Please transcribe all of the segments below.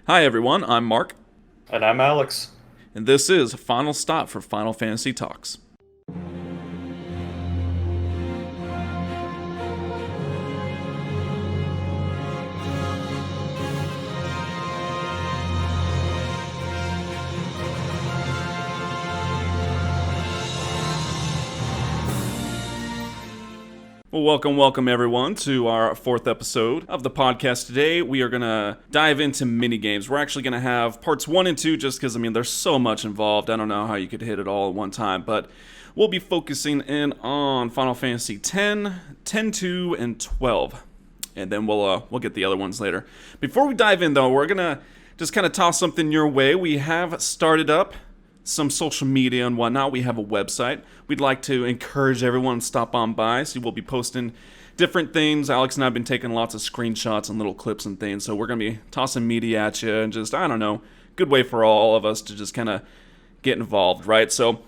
Hi everyone, I'm Mark, And I'm Alex. and this is Final Stop for Final Fantasy Talks. Well, welcome everyone to our fourth episode of the podcast. Today, we are going to dive into mini games. We're actually going to have parts 1 and 2 just because, there's so much involved. I don't know how you could hit it all at one time, but we'll be focusing in on Final Fantasy X, 10-2, and 12. And then we'll get the other ones later. Before we dive in, though, we're going to just kind of toss something your way. We have started up some social media and whatnot. We have a website. We'd like to encourage everyone to stop on by. So we'll be posting different things. Alex and I have been taking lots of screenshots and little clips and things. So we're going to be tossing media at you and just, I don't know, good way for all of us to just kind of get involved, right? So,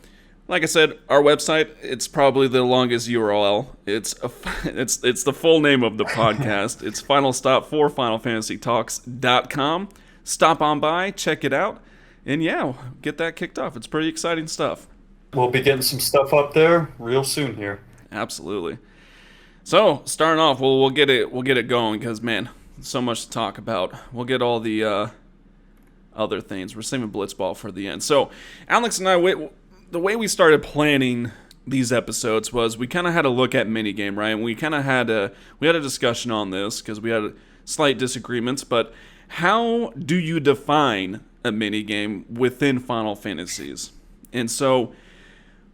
like I said, our website, it's probably the longest URL. It's the full name of the podcast. It's Final Stop for FinalFantasyTalks.com. Stop on by, check it out. And yeah, get that kicked off. It's pretty exciting stuff. We'll be getting some stuff up there real soon here. Absolutely. So starting off, we'll get it going because man, so much to talk about. We'll get all the other things. We're saving Blitzball for the end. So Alex and I, the way we started planning these episodes was we kind of had a look at minigame, right? And we kind of had a discussion on this because we had slight disagreements. But how do you define a minigame within Final Fantasies? And so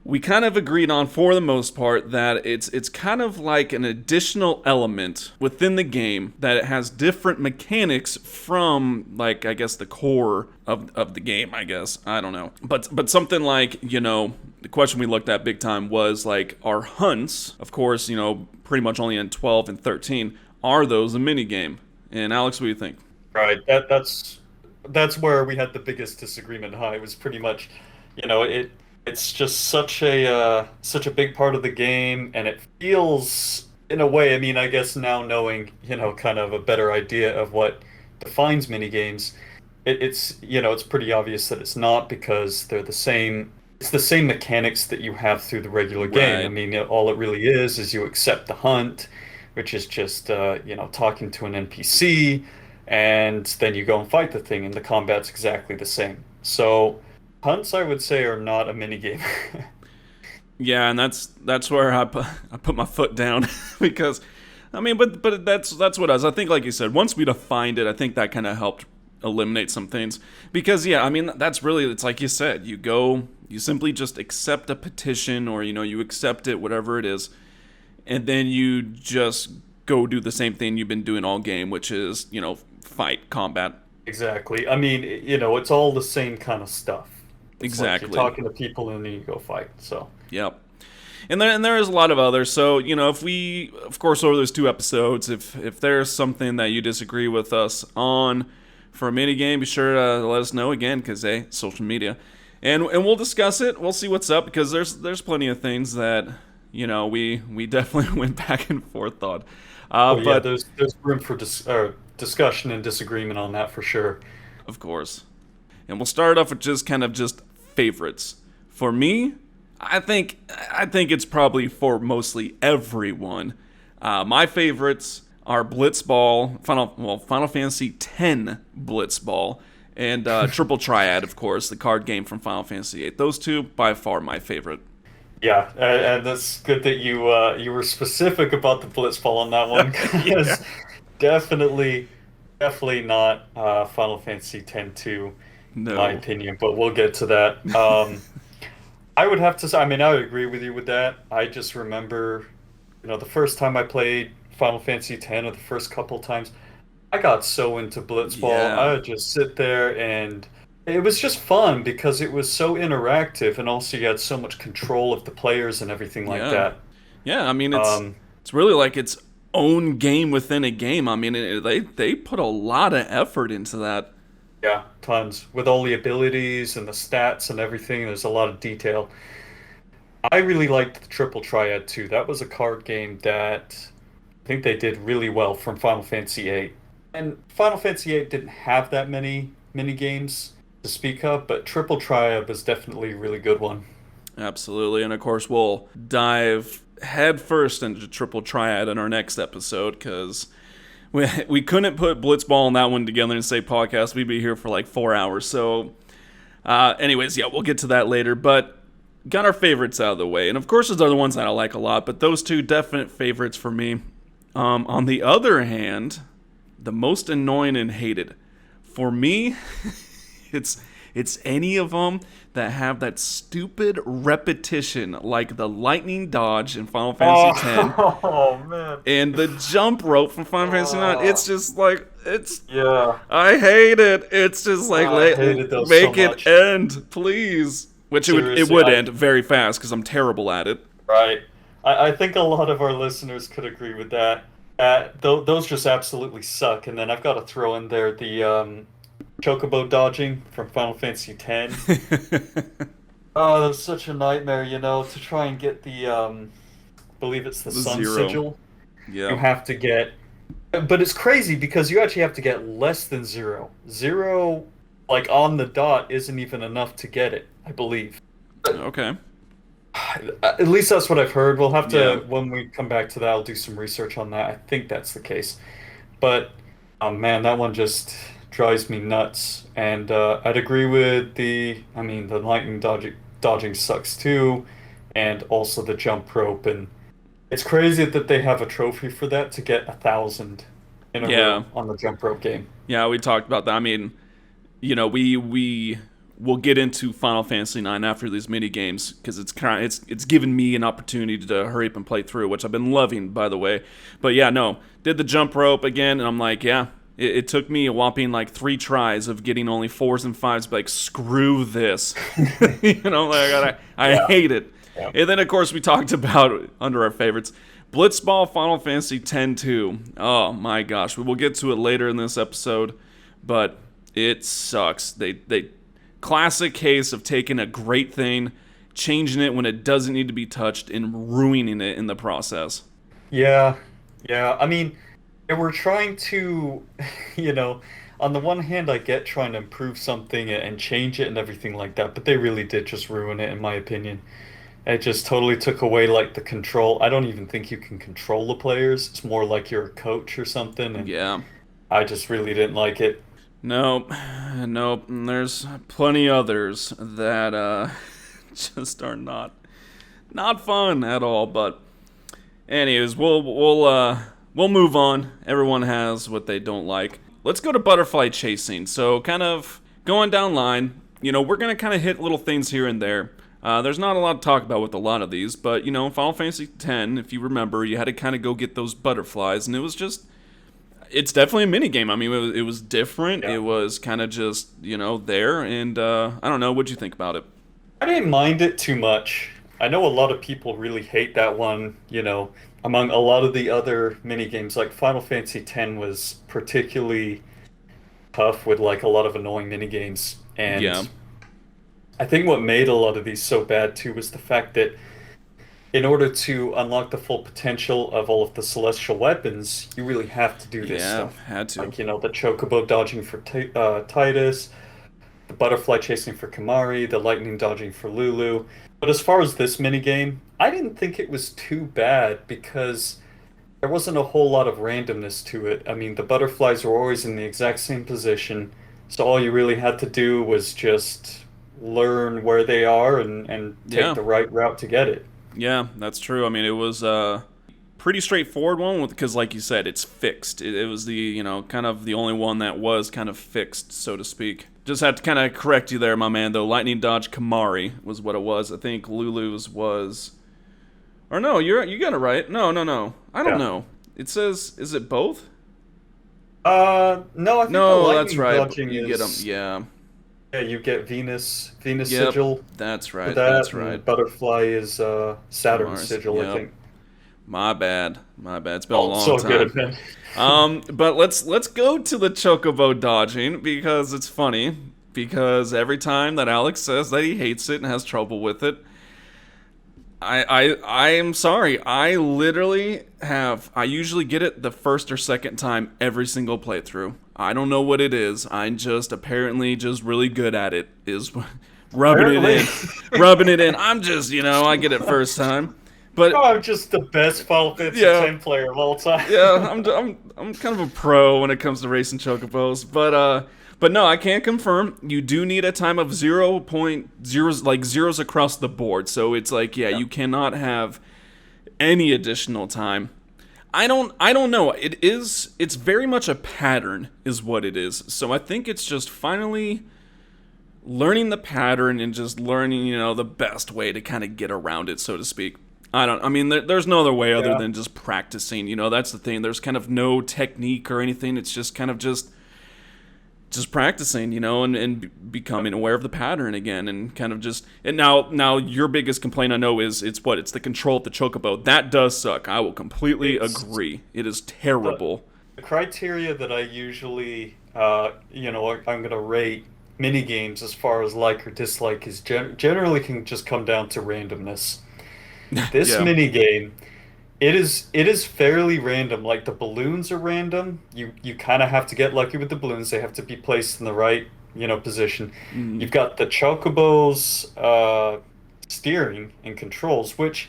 we kind of agreed on, for the most part, that it's kind of like an additional element within the game that it has different mechanics from, like, I guess the core of the game, I guess. I don't know. But something like, the question we looked at big time was, like, our hunts, of course, pretty much only in 12 and 13, are those a minigame? And Alex, what do you think? Right. That's where we had the biggest disagreement. Huh? It was pretty much, it's just such a big part of the game, and it feels in a way. I mean, I guess now knowing kind of a better idea of what defines minigames, it's pretty obvious that it's not because they're the same. It's the same mechanics that you have through the regular game. I Right. mean, all it really is you accept the hunt, which is just talking to an NPC, and then you go and fight the thing, and the combat's exactly the same. So hunts, I would say, are not a minigame. Yeah, and that's where I put my foot down because but that's what I think, like you said, once we defined it, I think that kind of helped eliminate some things because yeah, that's really, it's like you said, you simply just accept a petition, or you accept it, whatever it is, and then you just go do the same thing you've been doing all game, which is, fight, combat. Exactly. I mean, it's all the same kind of stuff. It's like you're Exactly. talking to people and then you go fight. So, Yep. And there is a lot of others. So if we, of course, over those two episodes, if there's something that you disagree with us on for a mini game, be sure to let us know again, because hey, social media, and we'll discuss it. We'll see what's up, because there's plenty of things that we definitely went back and forth on. oh yeah, But there's room for discussion and disagreement on that for sure. of course, and we'll start off with just favorites. For me, I think it's probably for mostly everyone. My favorites are Blitzball, Final Fantasy X Blitzball, and Triple Triad, of course, the card game from Final Fantasy VIII. Those two, by far, my favorite. Yeah, and that's good that you were specific about the Blitzball on that one Yeah. because definitely definitely not Final Fantasy X-2 in my No. opinion, but we'll get to that. I would have to say, I mean, I would agree with you with that. I just remember, the first time I played Final Fantasy X, or the first couple times, I got so into Blitzball. Yeah. I would just sit there, and it was just fun because it was so interactive, and also you had so much control of the players and everything like Yeah. that. Yeah. Um, It's really like its own game within a game. They put a lot of effort into that. yeah, tons. With all the abilities and the stats and everything, there's a lot of detail. I really liked the Triple Triad too. That was a card game that I think they did really well from Final Fantasy VIII. And Final Fantasy VIII didn't have that many mini games to speak of, but Triple Triad was definitely a really good one. Absolutely. And of course, we'll dive headfirst into Triple Triad in our next episode because we couldn't put Blitzball and that one together and say podcast. We'd be here for like 4 hours. So, anyways, yeah, we'll get to that later. But got our favorites out of the way. And of course, there's other ones that I like a lot, but those two definite favorites for me. On the other hand, the most annoying and hated. For me, it's any of them that have that stupid repetition, like the lightning dodge in Final Fantasy X. Oh man! And the jump rope from Final Fantasy IX. It's just like Yeah. I hate it. It's just like I hated those make so it much. end, please. Which it Seriously, would end very fast because I'm terrible at it. Right. I think a lot of our listeners could agree with that. Those just absolutely suck. And then I've got to throw in there the chocobo dodging from Final Fantasy X. Oh, that was such a nightmare, to try and get the believe it's the sun zero. sigil. Yeah. You have to get, but it's crazy because you actually have to get less than zero. Zero, like on the dot, isn't even enough to get it, I believe. Okay. At least that's what I've heard. We'll have to, Yeah. when we come back to that, I'll do some research on that. I think that's the case. But, oh man, that one just drives me nuts. And I'd agree with the lightning dodging sucks too, and also the jump rope. And it's crazy that they have a trophy for that to get 1,000 in a row on the jump rope game. Yeah, we talked about that. I mean, we will get into Final Fantasy IX after these mini games because it's given me an opportunity to hurry up and play through, which I've been loving, by the way. But yeah, no, did the jump rope again, and I'm like, yeah, it took me a whopping like 3 tries of getting only 4s and 5s. But like, screw this, I hate it. Yeah. And then of course we talked about under our favorites, Blitzball Final Fantasy X-2. Oh my gosh, we will get to it later in this episode, but it sucks. They classic case of taking a great thing, changing it when it doesn't need to be touched, and ruining it in the process. Yeah, yeah. I mean, they were trying to, on the one hand, I get trying to improve something and change it and everything like that, but they really did just ruin it, in my opinion. It just totally took away, like, the control. I don't even think you can control the players. It's more like you're a coach or something, and Yeah. I just really didn't like it. Nope. And there's plenty others that just are not fun at all. But anyways, we'll move on. Everyone has what they don't like. Let's go to butterfly chasing. So kind of going down line, we're gonna kind of hit little things here and there. There's not a lot to talk about with a lot of these, but Final Fantasy X, if you remember, you had to kind of go get those butterflies, and it's definitely a mini game. I mean, it was different. Yeah. It was kind of just there, and I don't know. What'd you think about it? I didn't mind it too much. I know a lot of people really hate that one, among a lot of the other mini games. Like Final Fantasy X was particularly tough with like a lot of annoying mini games. And Yeah. I think what made a lot of these so bad too was the fact that in order to unlock the full potential of all of the celestial weapons, you really have to do this Yeah, stuff. had to. Like, the chocobo dodging for Titus, the butterfly chasing for Kamari, the lightning dodging for Lulu. But as far as this minigame, I didn't think it was too bad because there wasn't a whole lot of randomness to it. I mean, the butterflies were always in the exact same position, so all you really had to do was just learn where they are and take Yeah. the right route to get it. Yeah, that's true. I mean, it was a pretty straightforward one because, like you said, it's fixed. It was the, kind of the only one that was kind of fixed, so to speak. Just had to kind of correct you there, my man, though. Lightning Dodge Kamari was what it was. I think Lulu's was... Or no, you got it right. No. I don't know. It says, is it both? No, I think the No, lightning that's right. dodging You is, get them, yeah. Yeah, you get Venus Yep, sigil that's for right, that, that's and right. butterfly is Saturn Mars, sigil, yep. I think. My bad. It's been a long so time. good, man. But let's go to the chocobo dodging because it's funny. Because every time that Alex says that he hates it and has trouble with it, I am sorry. I literally I usually get it the first or second time every single playthrough. I don't know what it is. I'm just apparently just really good at it. Is rubbing it Apparently. in, rubbing it in. I'm just I get it first time. But Oh, I'm just the best Final Fantasy yeah, X player of all time. yeah, I'm kind of a pro when it comes to racing chocobos, but no, I can confirm you do need a time of 0.0, like zeros across the board. So it's like, yeah, you cannot have any additional time. I don't know. It's very much a pattern is what it is. So I think it's just finally learning the pattern and just learning, the best way to kind of get around it, so to speak. I mean, there's no other way other Yeah. than just practicing. That's the thing. There's kind of no technique or anything. It's just kind of just practicing, and becoming aware of the pattern again, and kind of just. And now your biggest complaint I know is it's the control of the chocobo. That does suck. I will completely It's agree. It is the, terrible. the criteria that I usually, I'm going to rate mini games as far as like or dislike is generally can just come down to randomness. This Yeah. mini game, it is fairly random. Like the balloons are random. You kind of have to get lucky with the balloons. They have to be placed in the right, position. Mm, You've got the Chocobo's steering and controls, which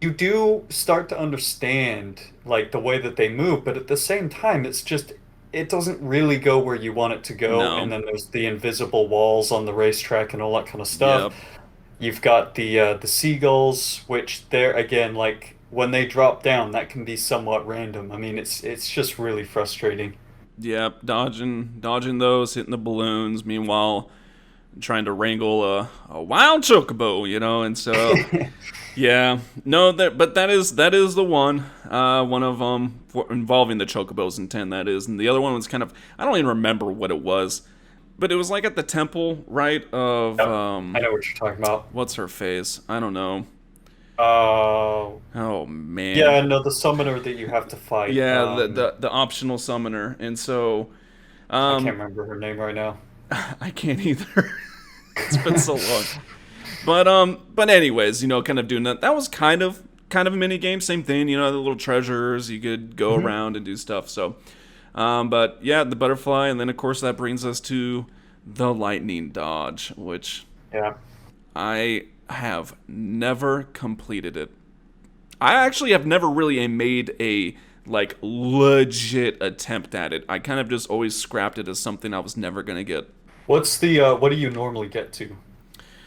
you do start to understand like the way that they move, but at the same time, it doesn't really go where you want it to go. And no. then there's the invisible walls on the racetrack and all that kind of stuff. Yep. You've got the seagulls, which they're again like when they drop down, that can be somewhat random. I mean, it's just really frustrating. Yep. Dodging those, hitting the balloons. Meanwhile, trying to wrangle a wild chocobo, and so yeah, no, but that is the one of involving the chocobos in 10. That is, and the other one was kind of I don't even remember what it was, but it was like at the temple, right? Of Yep, I know what you're talking about. what's her face? I don't know. Uh, Oh man, yeah, no, the summoner that you have to fight. yeah, the optional summoner, and so I can't um, remember her name right now. I can't either. It's been so long. But anyways, kind of doing that. That was kind of a mini game, same thing. The little treasures you could go Hmm. around and do stuff. So, but yeah, the butterfly, and then of course that brings us to the lightning dodge, which Yeah. I have never completed it. I actually have never really made a like legit attempt at it. I kind of just always scrapped it as something I was never gonna get. What do you normally get to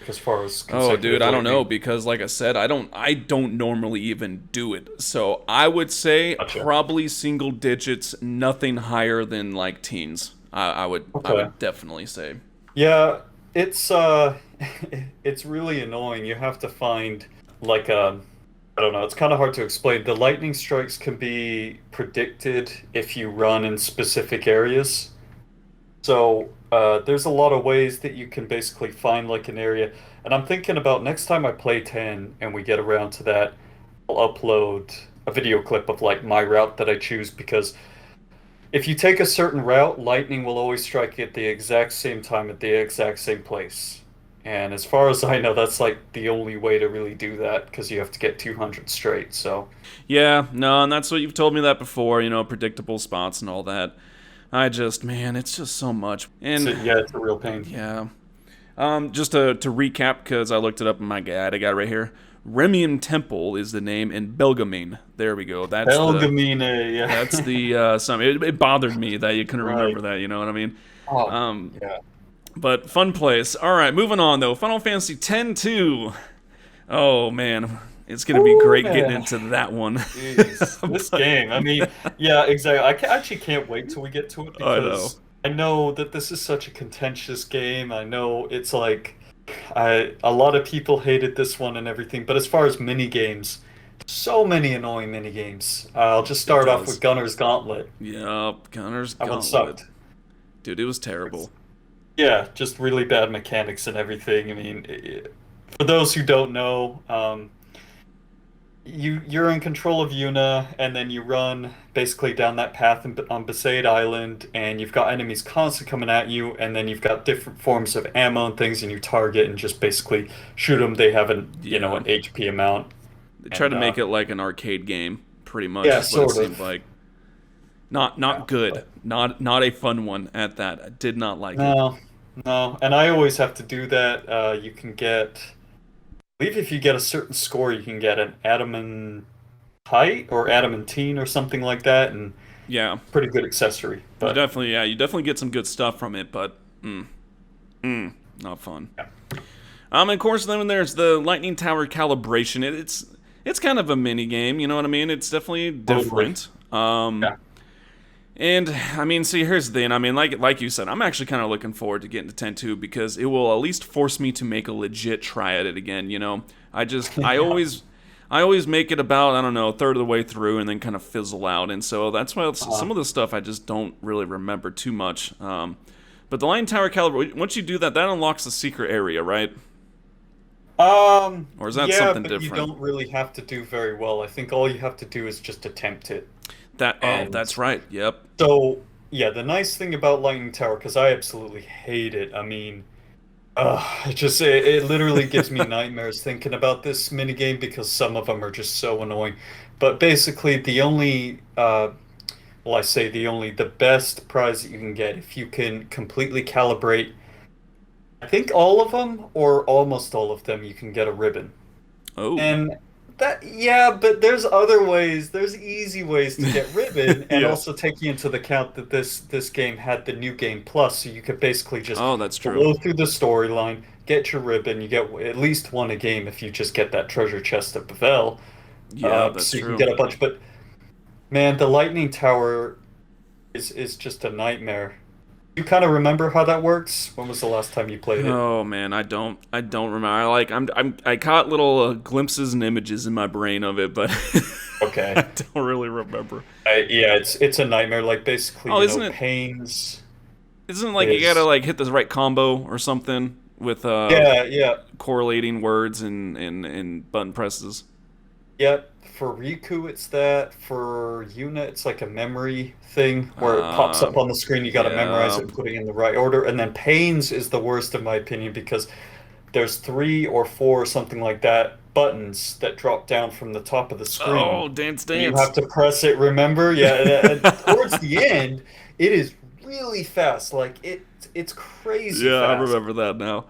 as far as Oh, dude, consecutive I don't know lightning? because, like I said, I don't normally even do it. So I would say Gotcha. probably single digits, nothing higher than like teens. I Okay. would definitely say. Yeah, it's it's really annoying. You have to find like I don't know, it's kind of hard to explain. The lightning strikes can be predicted if you run in specific areas. So there's a lot of ways that you can basically find like an area. And I'm thinking about next time I play 10 and we get around to that, I'll upload a video clip of like my route that I choose because if you take a certain route, lightning will always strike at the exact same time at the exact same place. And as far as I know, that's like the only way to really do that because you have to get 200 straight. So, Yeah, no, and that's what you've told me that before. Predictable spots and all that. Man, it's just so much. so And yeah, it's a real pain. yeah, just to recap, because I looked it up in my guide, I got it right here. Remian Temple is the name in Belgemine. There we go. Belgamine, That's yeah. the some. It bothered me that you couldn't Right. remember that. You know what I mean? Oh, Um, yeah. but fun place. All right, moving on though. Final Fantasy X-2. Oh man, it's gonna be Ooh, great getting man. into that one. Jeez, this But game. I mean, yeah, exactly. Actually can't wait till we get to it I know. because I know that this is such a contentious game. I know it's like a lot of people hated this one and everything, but as far as mini games, so many annoying mini games. I'll just It start off with does. Gunner's Gauntlet. Yep, Gunner's That one Gauntlet. sucked. Dude, it was terrible. Yeah, just really bad mechanics and everything. I mean, for those who don't know, you're in control of Yuna, and then you run basically down that path on Besaid Island, and you've got enemies constantly coming at you, and then you've got different forms of ammo and things, and you target and just basically shoot them. They have an Yeah. an HP amount, They tried And to make it like an arcade game, pretty much. yeah, Is what it sort seemed of. like. Not good. Not a fun one at that. I did not like it. No, no, and I always have to do that. You can get, I believe if you get a certain score, you can get an adamantite or adamantine or something like that, and Yeah, pretty good accessory. But you definitely get some good stuff from it, but not fun. yeah. And of course, then there's the Lightning Tower calibration. It's kind of a mini game, you know what I mean? It's definitely different. Yeah. And I mean, see, here's the thing. I mean, like you said, I'm actually kind of looking forward to getting to 10-2 because it will at least force me to make a legit try at it again. You know, I always make it about, I don't know, a third of the way through and then kind of fizzle out. And so that's why some of the stuff I just don't really remember too much. But the Lightning Tower caliber, once you do that, that unlocks the secret area, right? Or is that Yeah, something but different? you don't really have to do very well. I think all you have to do is just attempt it. And That's right. Yep. so, yeah, the nice thing about Lightning Tower, because I absolutely hate it. I mean, it literally gives me nightmares thinking about this minigame because some of them are just so annoying. But basically, the best prize that you can get if you can completely calibrate, I think all of them or almost all of them, you can get a ribbon. Oh. And yeah, but there's other ways. There's easy ways to get ribbon, and Yeah. also taking into the account that this game had the new game plus, so you could basically just Oh, that's true. blow through the storyline, get your ribbon. You get at least one a game if you just get that treasure chest at Bevel, Yeah, that's so you can true. get a bunch. But man, the Lightning Tower is just a nightmare. You kind of remember how that works? When was the last time you played it? Oh man, I don't remember. I caught little glimpses and images in my brain of it, but I Okay. don't really remember. Yeah, it's a nightmare. Like basically, Oh, isn't it? Pains Isn't it like you gotta is like hit the right combo or something with yeah, yeah, correlating words and button presses? yeah. For Riku, it's that. For Yuna, it's like a memory thing where it pops up on the screen. You got to memorize Yeah. it and put it in the right order. And then Pains is the worst, in my opinion, because there's three or four or something like that buttons that drop down from the top of the Oh, screen. dance, And you dance. have to press it, remember? Yeah, and towards the end, it is really fast. Like it's crazy Yeah, I fast. remember that now.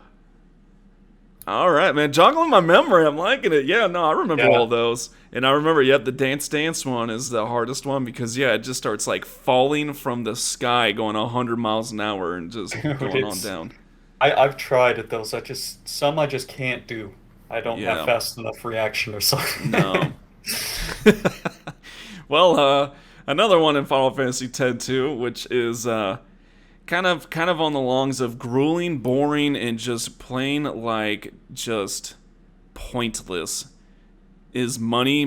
All right, man. Joggling my memory. I'm liking it. Yeah, no, I remember Yeah. all those. And I remember, yep, the dance dance one is the hardest one because, yeah, it just starts like falling from the sky going 100 miles an hour and just going on It's down. I've tried it though, so I just can't do. I don't have Yeah, fast enough reaction or something. no. Well, another one in Final Fantasy X too, which is kind of on the longs of grueling, boring, and just plain like just pointless. Is Monkey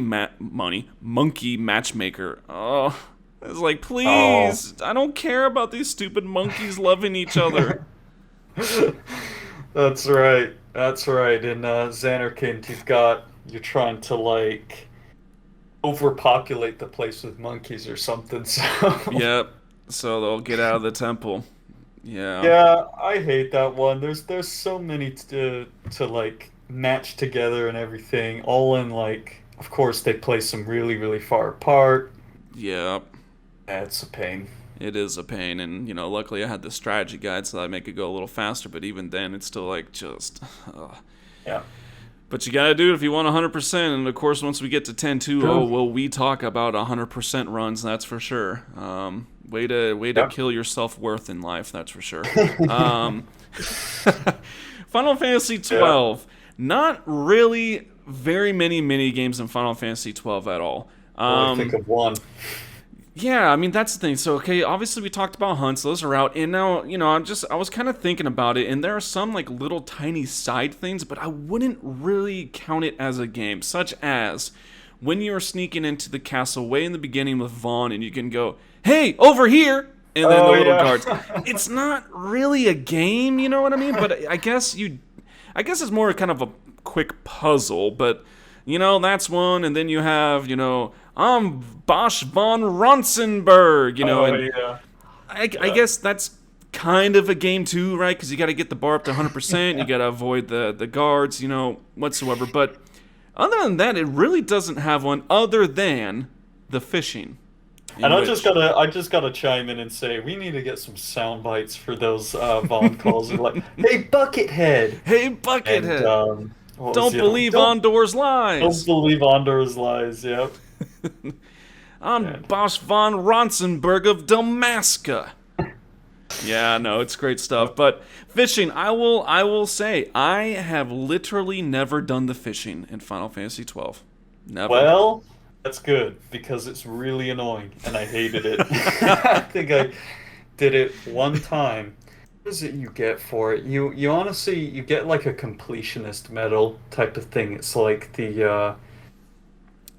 Matchmaker. Oh, it's like, Oh, please, I don't care about these stupid monkeys loving each other. that's right. That's right. In Xanarkand, you're trying to like overpopulate the place with monkeys or something. So Yep. So they'll get out of the temple. Yeah. yeah, I hate that one. There's so many to like match together and everything, all in like. Of course, they play some really far apart. Yep. That's a pain. It is a pain, and luckily I had the strategy guide so that I make it go a little faster. But even then, it's still like just. Yeah. But you gotta do it if you want 100%. And of course, once we get to 10-2, oh, True. will we talk about 100% runs? That's for sure. Way to Yep. kill your self-worth in life. That's for sure. Um, Final Fantasy Yeah. 12. Not really very many mini games in Final Fantasy 12 at all. Only think of one. Yeah, I mean that's the thing. So okay, obviously we talked about hunts; those are out, and now I was kind of thinking about it, and there are some like little tiny side things, but I wouldn't really count it as a game, such as when you're sneaking into the castle way in the beginning with Vaughn, and you can go, "Hey, over here!" and then the Oh little yeah. guards. It's not really a game, you know what I mean? But I guess it's more kind of a quick puzzle, but. That's one, and then you have, I'm Bosch von Ronsenberg, Oh and yeah. I Yeah. guess that's kind of a game too, right? Because you got to get the bar up to 100%, you got to avoid the guards, whatsoever. But Other than that, it really doesn't have one other than the fishing. And I just gotta chime in and say we need to get some sound bites for those Vaughn calls. Like, hey, Buckethead. Hey, Buckethead. And, don't believe Ondor's lies. Don't believe Ondor's lies. Yep. I'm Bosch von Ronsenberg of Damaska. Yeah, no, it's great stuff. But fishing, I will say, I have literally never done the fishing in Final Fantasy XII. Never. Well, that's good because it's really annoying and I hated it. I think I did it one time. What is it you get for it? You honestly you get like a completionist medal type of thing. It's like the I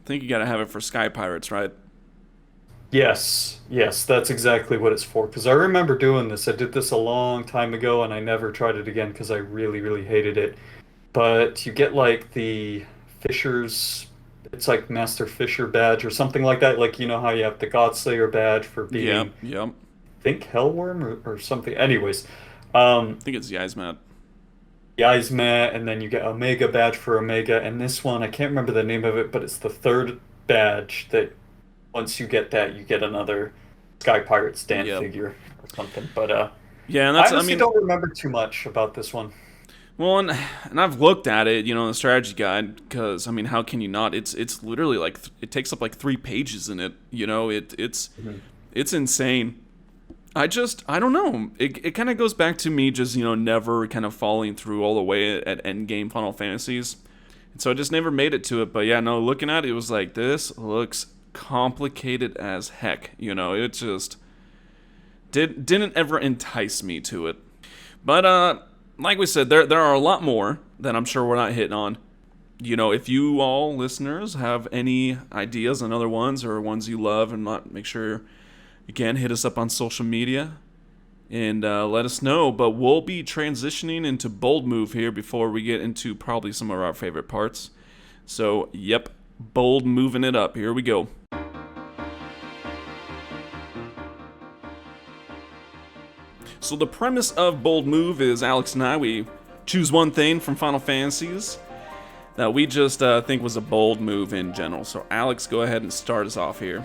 think you gotta have it for Sky Pirates, right? Yes, that's exactly what it's for. Because I remember doing this. I did this a long time ago, and I never tried it again because I really, really hated it. But you get like the Fisher's, it's like Master Fisher badge or something like that. Like you know how you have the Godslayer badge for being, yep. I think Hellworm or something. Anyways, I think it's Yzmat. Yzmat, and then you get Omega badge for Omega. And this one, I can't remember the name of it, but it's the third badge that. Once you get that, you get another Sky Pirate stand figure or something. But yeah, and I honestly don't remember too much about this one. Well, and I've looked at it, in the strategy guide, because how can you not? It's literally like it takes up like 3 pages in it. It's insane. I don't know. It kind of goes back to me just never kind of following through all the way at endgame Final Fantasies, and so I just never made it to it. But yeah, no, looking at it, it was like this looks complicated as heck. It just didn't ever entice me to it. But like we said, there are a lot more that I'm sure we're not hitting on. If you all listeners have any ideas on other ones or ones you love and not, make sure again hit us up on social media and let us know. But we'll be transitioning into Bold Move here before we get into probably some of our favorite parts. So yep, Bold moving it up. Here we go. So the premise of Bold Move is Alex and I, we choose one thing from Final Fantasies that we just think was a bold move in general. So Alex, go ahead and start us off here.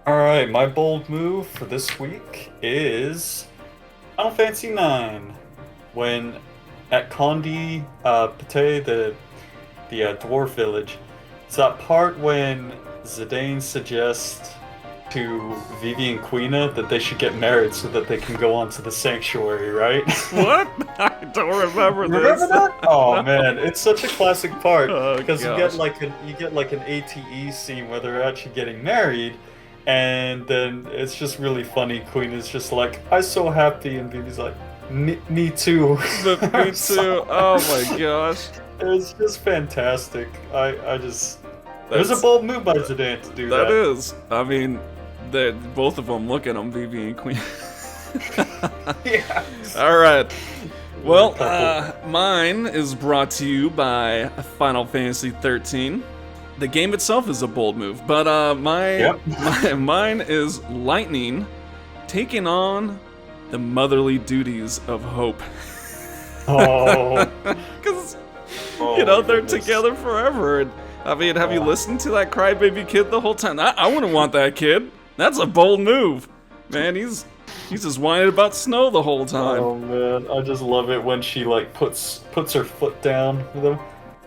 Alright, my bold move for this week is Final Fantasy IX. When at Condi Pate, the dwarf village, it's that part when Zidane suggests to Vivi and Quina that they should get married so that they can go on to the sanctuary, right? What? I don't remember this. Remember that? Oh man, it's such a classic part because Oh, you get like an ATE scene where they're actually getting married, and then it's just really funny. Quina's just like, "I'm so happy," and Vivi's like, "Me too." Me too. Oh my gosh. It's just fantastic. It was a bold move by Zidane to do that. That is. Both of them look at them, Vivi and Queen. Yeah. All right. Well, mine is brought to you by Final Fantasy XIII. The game itself is a bold move, but mine is Lightning taking on the motherly duties of Hope. Oh. Because they're together forever. And, have you listened to that crybaby kid the whole time? I wouldn't want that kid. That's a bold move, man. He's just whining about snow the whole time. Oh man, I just love it when she like puts her foot down with him.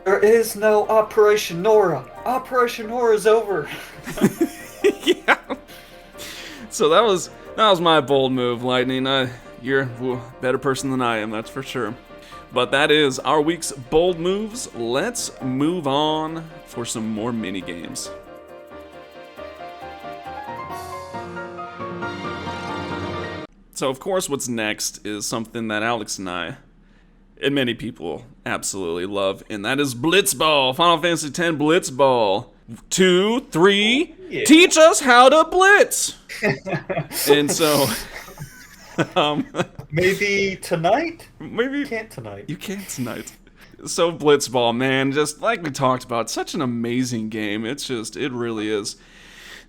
There is no Operation Nora. Operation Nora's over. Yeah. So that was my bold move, Lightning. You're a better person than I am, that's for sure. But that is our week's bold moves. Let's move on for some more mini games. So, of course, what's next is something that Alex and I, and many people, absolutely love, and that is Blitzball. Final Fantasy X Blitzball. 2, 3, yeah. Teach us how to blitz! And so... maybe tonight? Maybe You can't tonight. You can't tonight. So Blitzball, man, just like we talked about, such an amazing game. It really is.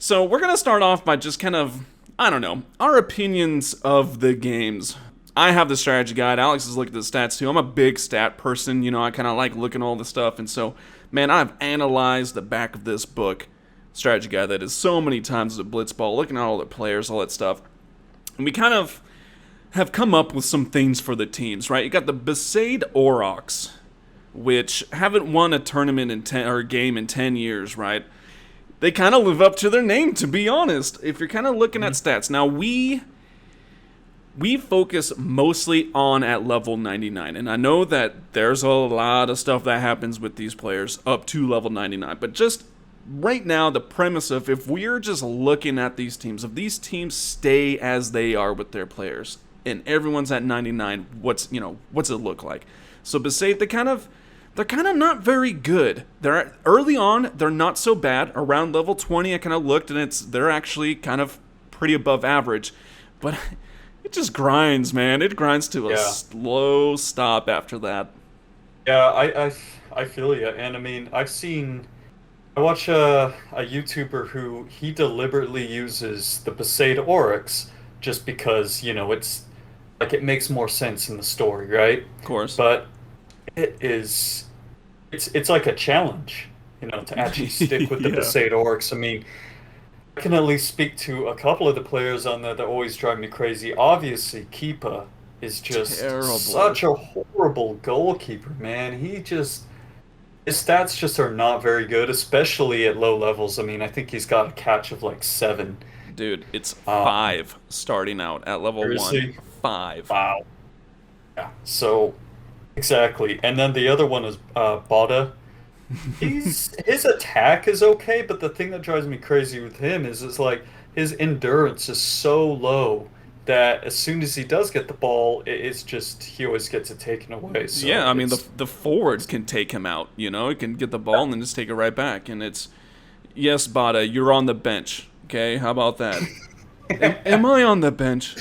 So we're going to start off by just kind of, I don't know, our opinions of the games. I have the strategy guide. Alex is looking at the stats too. I'm a big stat person. I kind of like looking at all the stuff. And so, man, I've analyzed the back of this book, strategy guide, that is so many times at Blitzball, looking at all the players, all that stuff. And we kind of have come up with some things for the teams, right? You got the Besaid Aurochs, which haven't won a tournament or a game in 10 years, right? They kind of live up to their name, to be honest, if you're kind of looking at stats. Now, we focus mostly on at level 99, and I know that there's a lot of stuff that happens with these players up to level 99, but just right now, the premise of if we're just looking at these teams, if these teams stay as they are with their players, and everyone's at 99, what's it look like? So Besaid, they're kind of not very good. They're early on, they're not so bad. Around level 20, I kind of looked, and they're actually kind of pretty above average, but it just grinds, man. It grinds to a slow stop after that. Yeah, I feel you. And I mean, I watch a YouTuber who he deliberately uses the Besaid Oryx just because, it's like it makes more sense in the story, right? Of course. But it's like a challenge, to actually stick with the Besaid Oryx. I mean, I can at least speak to a couple of the players on there that always drive me crazy. Obviously, Keepa is just such a horrible goalkeeper, man. His stats just are not very good, especially at low levels. I mean, I think he's got a catch of like 7. Dude, it's 5 starting out at level 1. 5. Wow. Yeah, so exactly. And then the other one is Bada. His attack is okay, but the thing that drives me crazy with him is like his endurance is so low that as soon as he does get the ball, it's just he always gets it taken away. So yeah, I mean the forwards can take him out. He can get the ball and then just take it right back. And it's yes, Bada, you're on the bench. Okay, how about that? am I on the bench?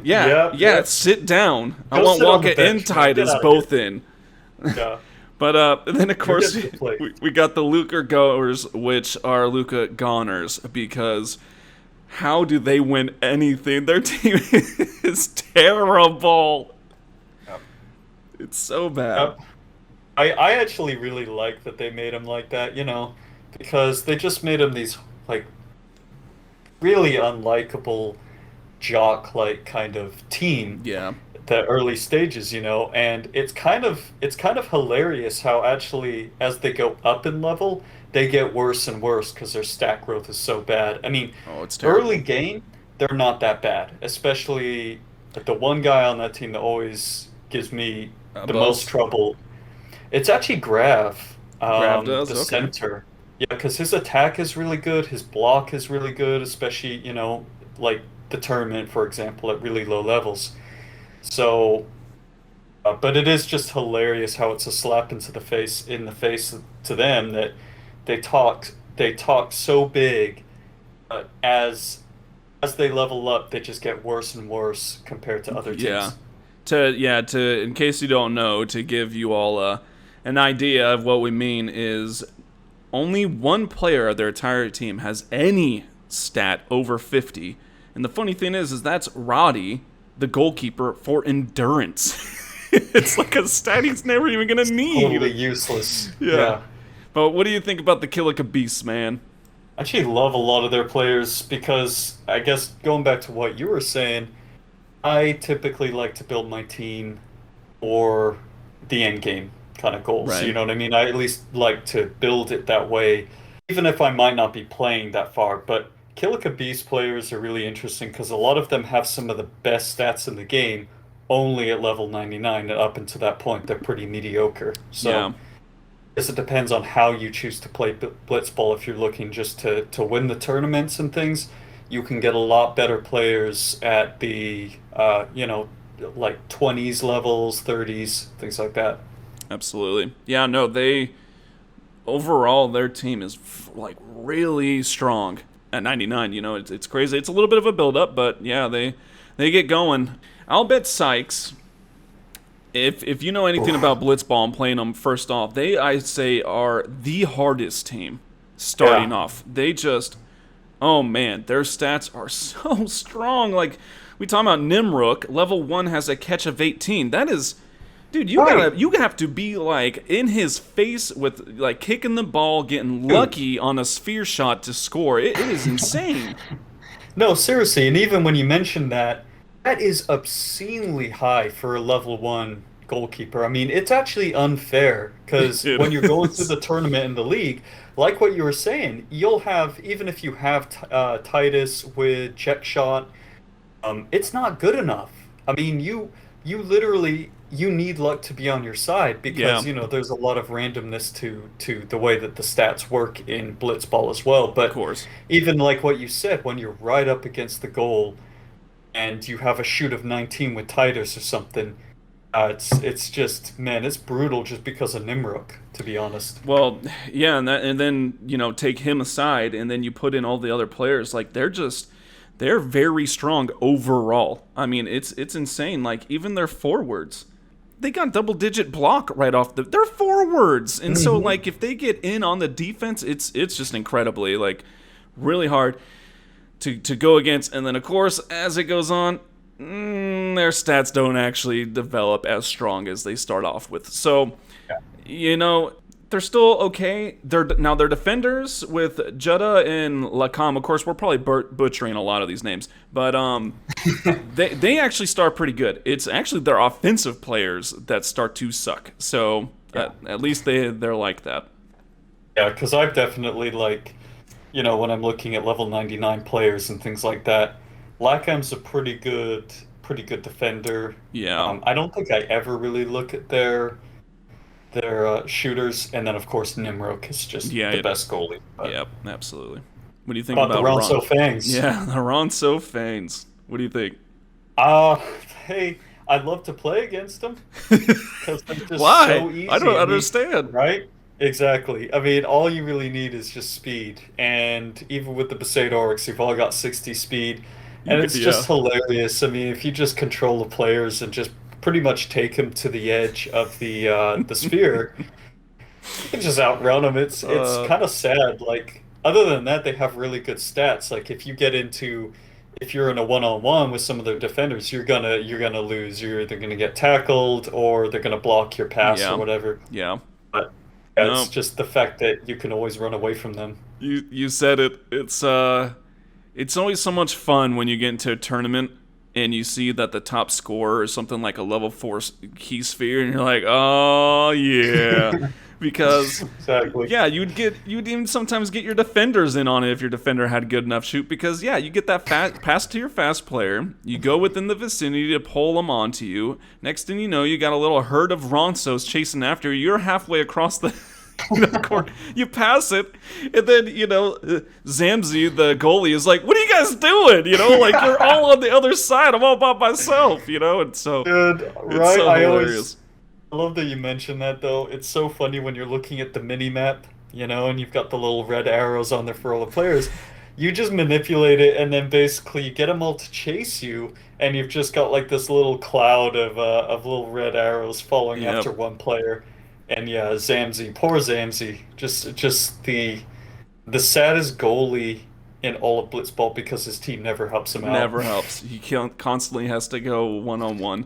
Yeah. Sit down. I want Waka and Titus both in. Yeah. But then, of course, we got the Luca goers, which are Luca goners, because how do they win anything? Their team is terrible. Yep. It's so bad. Yep. I actually really like that they made him like that, because they just made him these, like, really unlikable, jock-like kind of team. Yeah. The early stages, and it's kind of hilarious how actually as they go up in level, they get worse and worse because their stat growth is so bad. I mean, it's terrible. Early game, they're not that bad, especially the one guy on that team that always gives me the most trouble. It's actually Grav, does? the center. Yeah, because his attack is really good, his block is really good, especially, like the tournament, for example, at really low levels. So, but it is just hilarious how it's a slap in the face to them that they talk so big, but as they level up, they just get worse and worse compared to other teams. To in case you don't know, to give you all an idea of what we mean is only one player of their entire team has any stat over 50, and the funny thing is that's Roddy, the goalkeeper, for endurance. It's like a stat he's never even going to need. Totally useless. Yeah. But what do you think about the Killica Beasts, man? I actually love a lot of their players because, I guess, going back to what you were saying, I typically like to build my team for the end game kind of goals. Right. You know what I mean? I at least like to build it that way, even if I might not be playing that far. But Killica Beast players are really interesting because a lot of them have some of the best stats in the game only at level 99, and up until that point they're pretty mediocre. So I guess it depends on how you choose to play Blitzball. If you're looking just to win the tournaments and things, you can get a lot better players at the like 20s levels, 30s, things like that. Absolutely. Yeah, no, overall their team is like really strong. At 99, it's crazy. It's a little bit of a build-up, but yeah, they get going. I'll bet Sykes, if you know anything about Blitzball and playing them, first off, I say, are the hardest team starting off. They just, oh man, their stats are so strong. Like, we talking about Nimrook. Level 1 has a catch of 18. That is, dude, Right. you have to be like in his face with like kicking the ball, getting lucky on a sphere shot to score. It is insane. No, seriously, and even when you mention that, that is obscenely high for a level one goalkeeper. I mean, it's actually unfair because It when you're going through is. the tournament in the league, like what you were saying, you'll have, even if you have Titus with check shot, it's not good enough. I mean, you literally you need luck to be on your side Yeah, because there's a lot of randomness to the way that the stats work in Blitzball as well. of But course. even like what you said, when you're right up against the goal and you have a shoot of 19 with Titus or something, it's just man, it's brutal just because of Nimrok, to be honest. Well, yeah, and then take him aside, and then you put in all the other players. Like they're very strong overall. I mean, it's insane. Like even their forwards, they got double digit block right off they're forwards, and so Hmm. like if they get in on the defense, it's just incredibly like really hard to go against. And then of course as it goes on, their stats don't actually develop as strong as they start off with. So you know, they're still okay. They're defenders with Jutta and Lacam. Of course, we're probably butchering a lot of these names, but they actually start pretty good. It's actually their offensive players that start to suck. So Yeah. at least they're like that. Yeah, because I've definitely when I'm looking at level 99 players and things like that, Lakam's a pretty good defender. Yeah, I don't think I ever really look at their shooters, and then of course Nimrok is just yeah, the best goalie. But yeah, absolutely. What do you think about the about Ronso Ron? Fangs, Yeah, the Ronso Fanes. What do you think? uh, hey, I'd love to play against them because they're just Why? so I don't easy. I mean, understand. right? Exactly. I mean, all you really need is just speed, and even with the Besaidorix, you've all got 60 speed, and it's Yeah. just hilarious. I mean, if you just control the players and just pretty much take them to the edge of the sphere, you can just outrun them. It's Uh, kind of sad. Like other than that, they have really good stats. Like if you're in a one-on-one with some of their defenders, you're gonna lose. You're either gonna get tackled or they're gonna block your pass or yeah, whatever. yeah. But yeah, it's No, just the fact that you can always run away from them. you said it. It's always so much fun when you get into a tournament and you see that the top scorer is something like a level 4 key sphere, and you're like, oh yeah, because Exactly. yeah, you'd even sometimes get your defenders in on it if your defender had good enough shoot, because yeah, you get that pass to your fast player, you go within the vicinity to pull them onto you. Next thing you know, you got a little herd of Ronsos chasing after you. You're halfway across the court. You pass it, and then Zamzi, the goalie, is like, "What are you guys doing?" Like you're all on the other side. I'm all by myself. And so Dude, it's right? so hilarious. I love that you mentioned that though. It's so funny when you're looking at the mini map, and you've got the little red arrows on there for all the players. You just manipulate it, and then basically you get them all to chase you, and you've just got like this little cloud of little red arrows following Yep. after one player. And yeah, Zamzi, poor Zamzi, just the saddest goalie in all of Blitzball because his team never helps him out. Never helps. He constantly has to go one on one.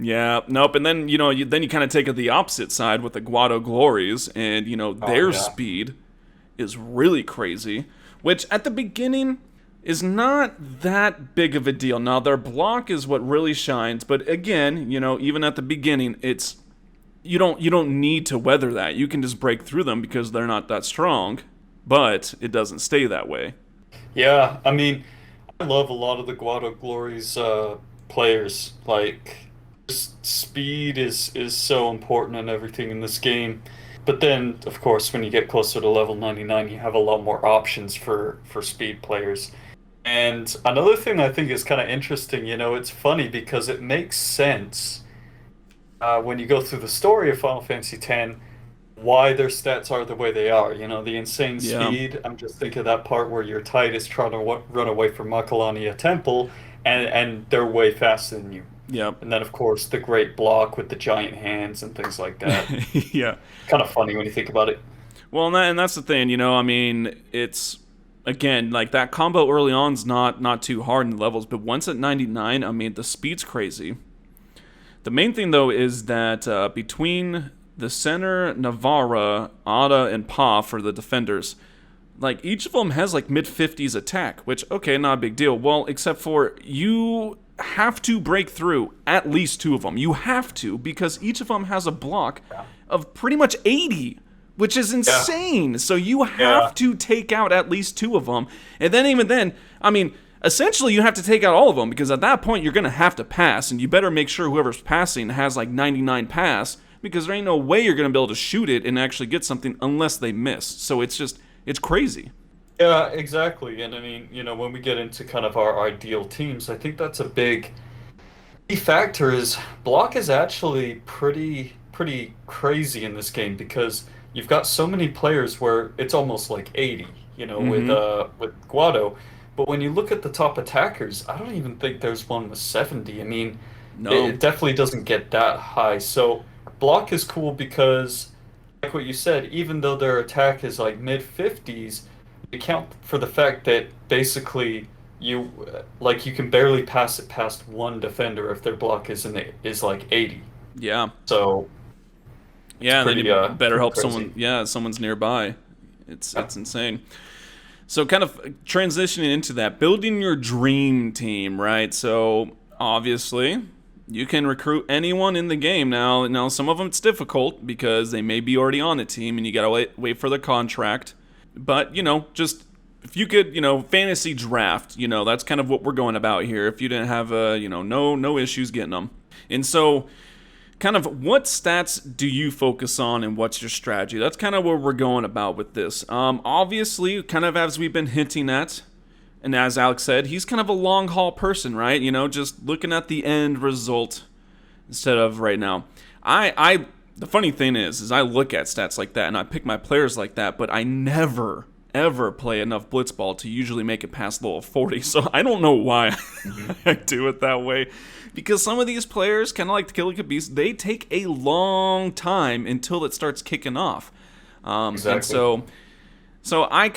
Yeah, nope. And then you kind of take it the opposite side with the Guado Glories, and Oh their yeah. speed is really crazy, which at the beginning is not that big of a deal. Now their block is what really shines, but again, even at the beginning, it's you don't need to weather that. You can just break through them because they're not that strong, but it doesn't stay that way. Yeah, I mean, I love a lot of the Guado Glory's players. Like, just speed is so important and everything in this game. But then, of course, when you get closer to level 99, you have a lot more options for speed players. And another thing I think is kind of interesting, it's funny because it makes sense when you go through the story of Final Fantasy X, why their stats are the way they are. The insane Yeah. speed. I'm just thinking of that part where your Titus trying to run away from Makalania Temple, and they're way faster than you. Yep. And then, of course, the great block with the giant hands and things like that. Yeah. Kind of funny when you think about it. Well, and that's the thing, I mean, it's again, like that combo early on is not too hard in the levels, but once at 99, I mean, the speed's crazy. The main thing, though, is that between the center, Navarra, Ada, and Pa for the defenders, like, each of them has, like, mid-50s attack, which, okay, not a big deal. Well, except for you have to break through at least two of them. You have to, because each of them has a block of pretty much 80, which is insane. Yeah. So you have to take out at least two of them. And then even then, I mean, essentially you have to take out all of them, because at that point you're going to have to pass, and you better make sure whoever's passing has like 99 pass, because there ain't no way you're going to be able to shoot it and actually get something unless they miss. So it's crazy. Yeah, exactly. And I mean, when we get into kind of our ideal teams, I think that's a big key factor is block is actually pretty crazy in this game, because you've got so many players where it's almost like 80, with Guado. But when you look at the top attackers, I don't even think there's one with 70. I mean, it definitely doesn't get that high. So block is cool because, like what you said, even though their attack is like mid-50s, you count for the fact that basically you can barely pass it past one defender if their block is like 80. Yeah. So yeah, then you better help someone. Yeah, someone's nearby. It's insane. So kind of transitioning into that, building your dream team, right? So obviously you can recruit anyone in the game now. Now some of them it's difficult because they may be already on the team and you gotta wait for the contract. But just if you could, fantasy draft, that's kind of what we're going about here. If you didn't have no issues getting them, and so. Kind of what stats do you focus on and what's your strategy? That's kind of where we're going about with this. Obviously, kind of as we've been hinting at, and as Alex said, he's kind of a long haul person, right? Just looking at the end result instead of right now. The funny thing is I look at stats like that and I pick my players like that, but I never ever play enough Blitzball to usually make it past level 40. So I don't know why I do it that way. Because some of these players, kind of like the Killer Beast, they take a long time until it starts kicking off. Exactly. And so I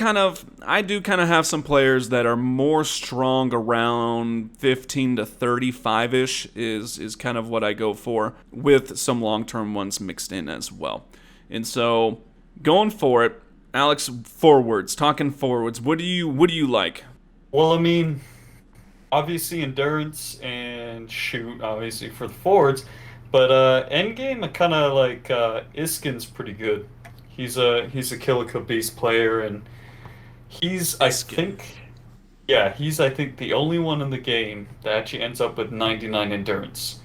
do kind of have some players that are more strong around 15 to 35-ish is kind of what I go for, with some long-term ones mixed in as well. And so going for it, Alex, talking forwards, what do you like? Well, I mean, obviously endurance and shoot, obviously for the forwards, but endgame I kind of like Iskin's pretty good. He's a Kilico Beast player, and he's I think the only one in the game that actually ends up with 99 endurance,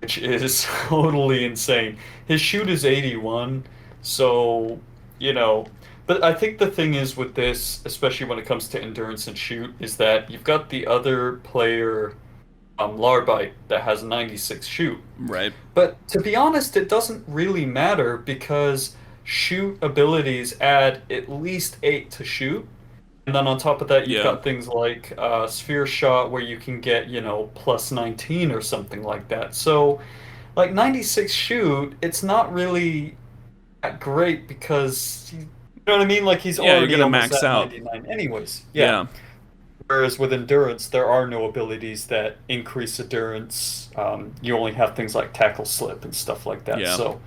which is totally insane. His shoot is 81, so but I think the thing is with this, especially when it comes to endurance and shoot, is that you've got the other player, Larbite, that has 96 shoot. Right. But to be honest, it doesn't really matter because shoot abilities add at least 8 to shoot. And then on top of that, you've got things like Sphere Shot where you can get, plus 19 or something like that. So, like 96 shoot, it's not really that great because... You know what I mean? Like he's already you're gonna almost max at out. 99 anyways. Yeah. Whereas with endurance, there are no abilities that increase endurance. You only have things like tackle slip and stuff like that. Yeah. So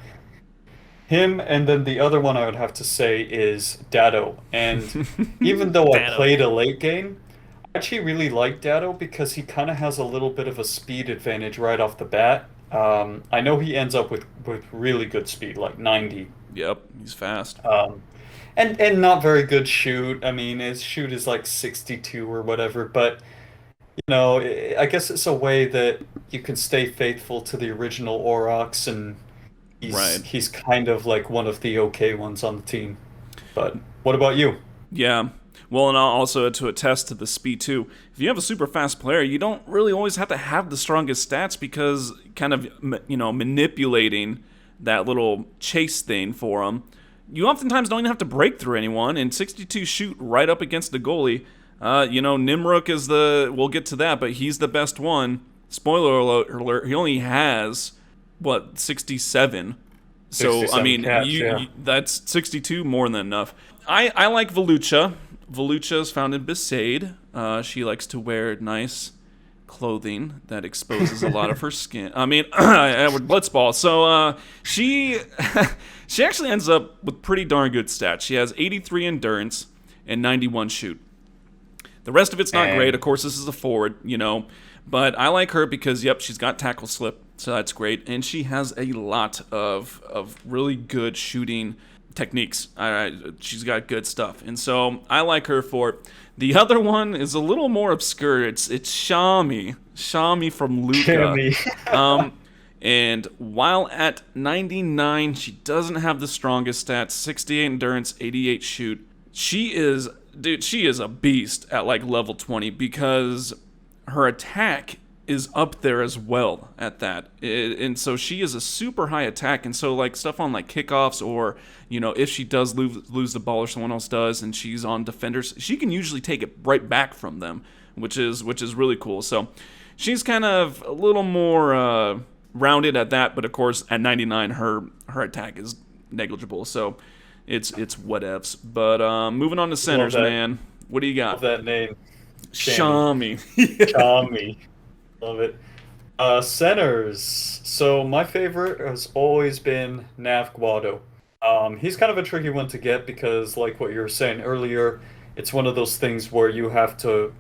him, and then the other one I would have to say is Dado. And even though I played a late game, I actually really like Dado because he kind of has a little bit of a speed advantage right off the bat. I know he ends up with really good speed, like 90. Yep, he's fast. And not very good shoot. I mean, his shoot is like 62 or whatever, but I guess it's a way that you can stay faithful to the original Aurochs, and he's kind of like one of the okay ones on the team. But what about you? Yeah. Well, and also to attest to the speed too, if you have a super fast player, you don't really always have to have the strongest stats, because kind of manipulating that little chase thing for them, you oftentimes don't even have to break through anyone, and 62 shoot right up against the goalie. Nimruk is we'll get to that, but he's the best one. Spoiler alert, he only has, 67. So I 67 mean, catch, yeah. that's 62 more than enough. I like Volucha. Volucha is found in Besaid. She likes to wear nice clothing that exposes a lot of her skin. I mean, with Blitzball. So she she actually ends up with pretty darn good stats. She has 83 endurance and 91 shoot. The rest of it's not great. Of And course, this is a forward, but I like her because, yep, she's got tackle slip, so that's great, and she has a lot of really good shooting techniques. She's got good stuff, and so I like her for it. The other one is a little more obscure. It's Shami from Luca. Jimmy. Um, and while at 99, she doesn't have the strongest stats. 68 endurance, 88 shoot. She is a beast at like level 20 because her attack is up there as well at that. And so she is a super high attack. And so like stuff on like kickoffs or, if she does lose the ball or someone else does and she's on defenders, she can usually take it right back from them, which is really cool. So she's kind of a little more rounded at that. But of course, at 99, her attack is negligible. So it's whatevs. But moving on to centers, man. What do you got? Love that name. Shami. Tommy. Love it. Centers. So my favorite has always been Nav Guado. He's kind of a tricky one to get because, like what you were saying earlier, it's one of those things where you have to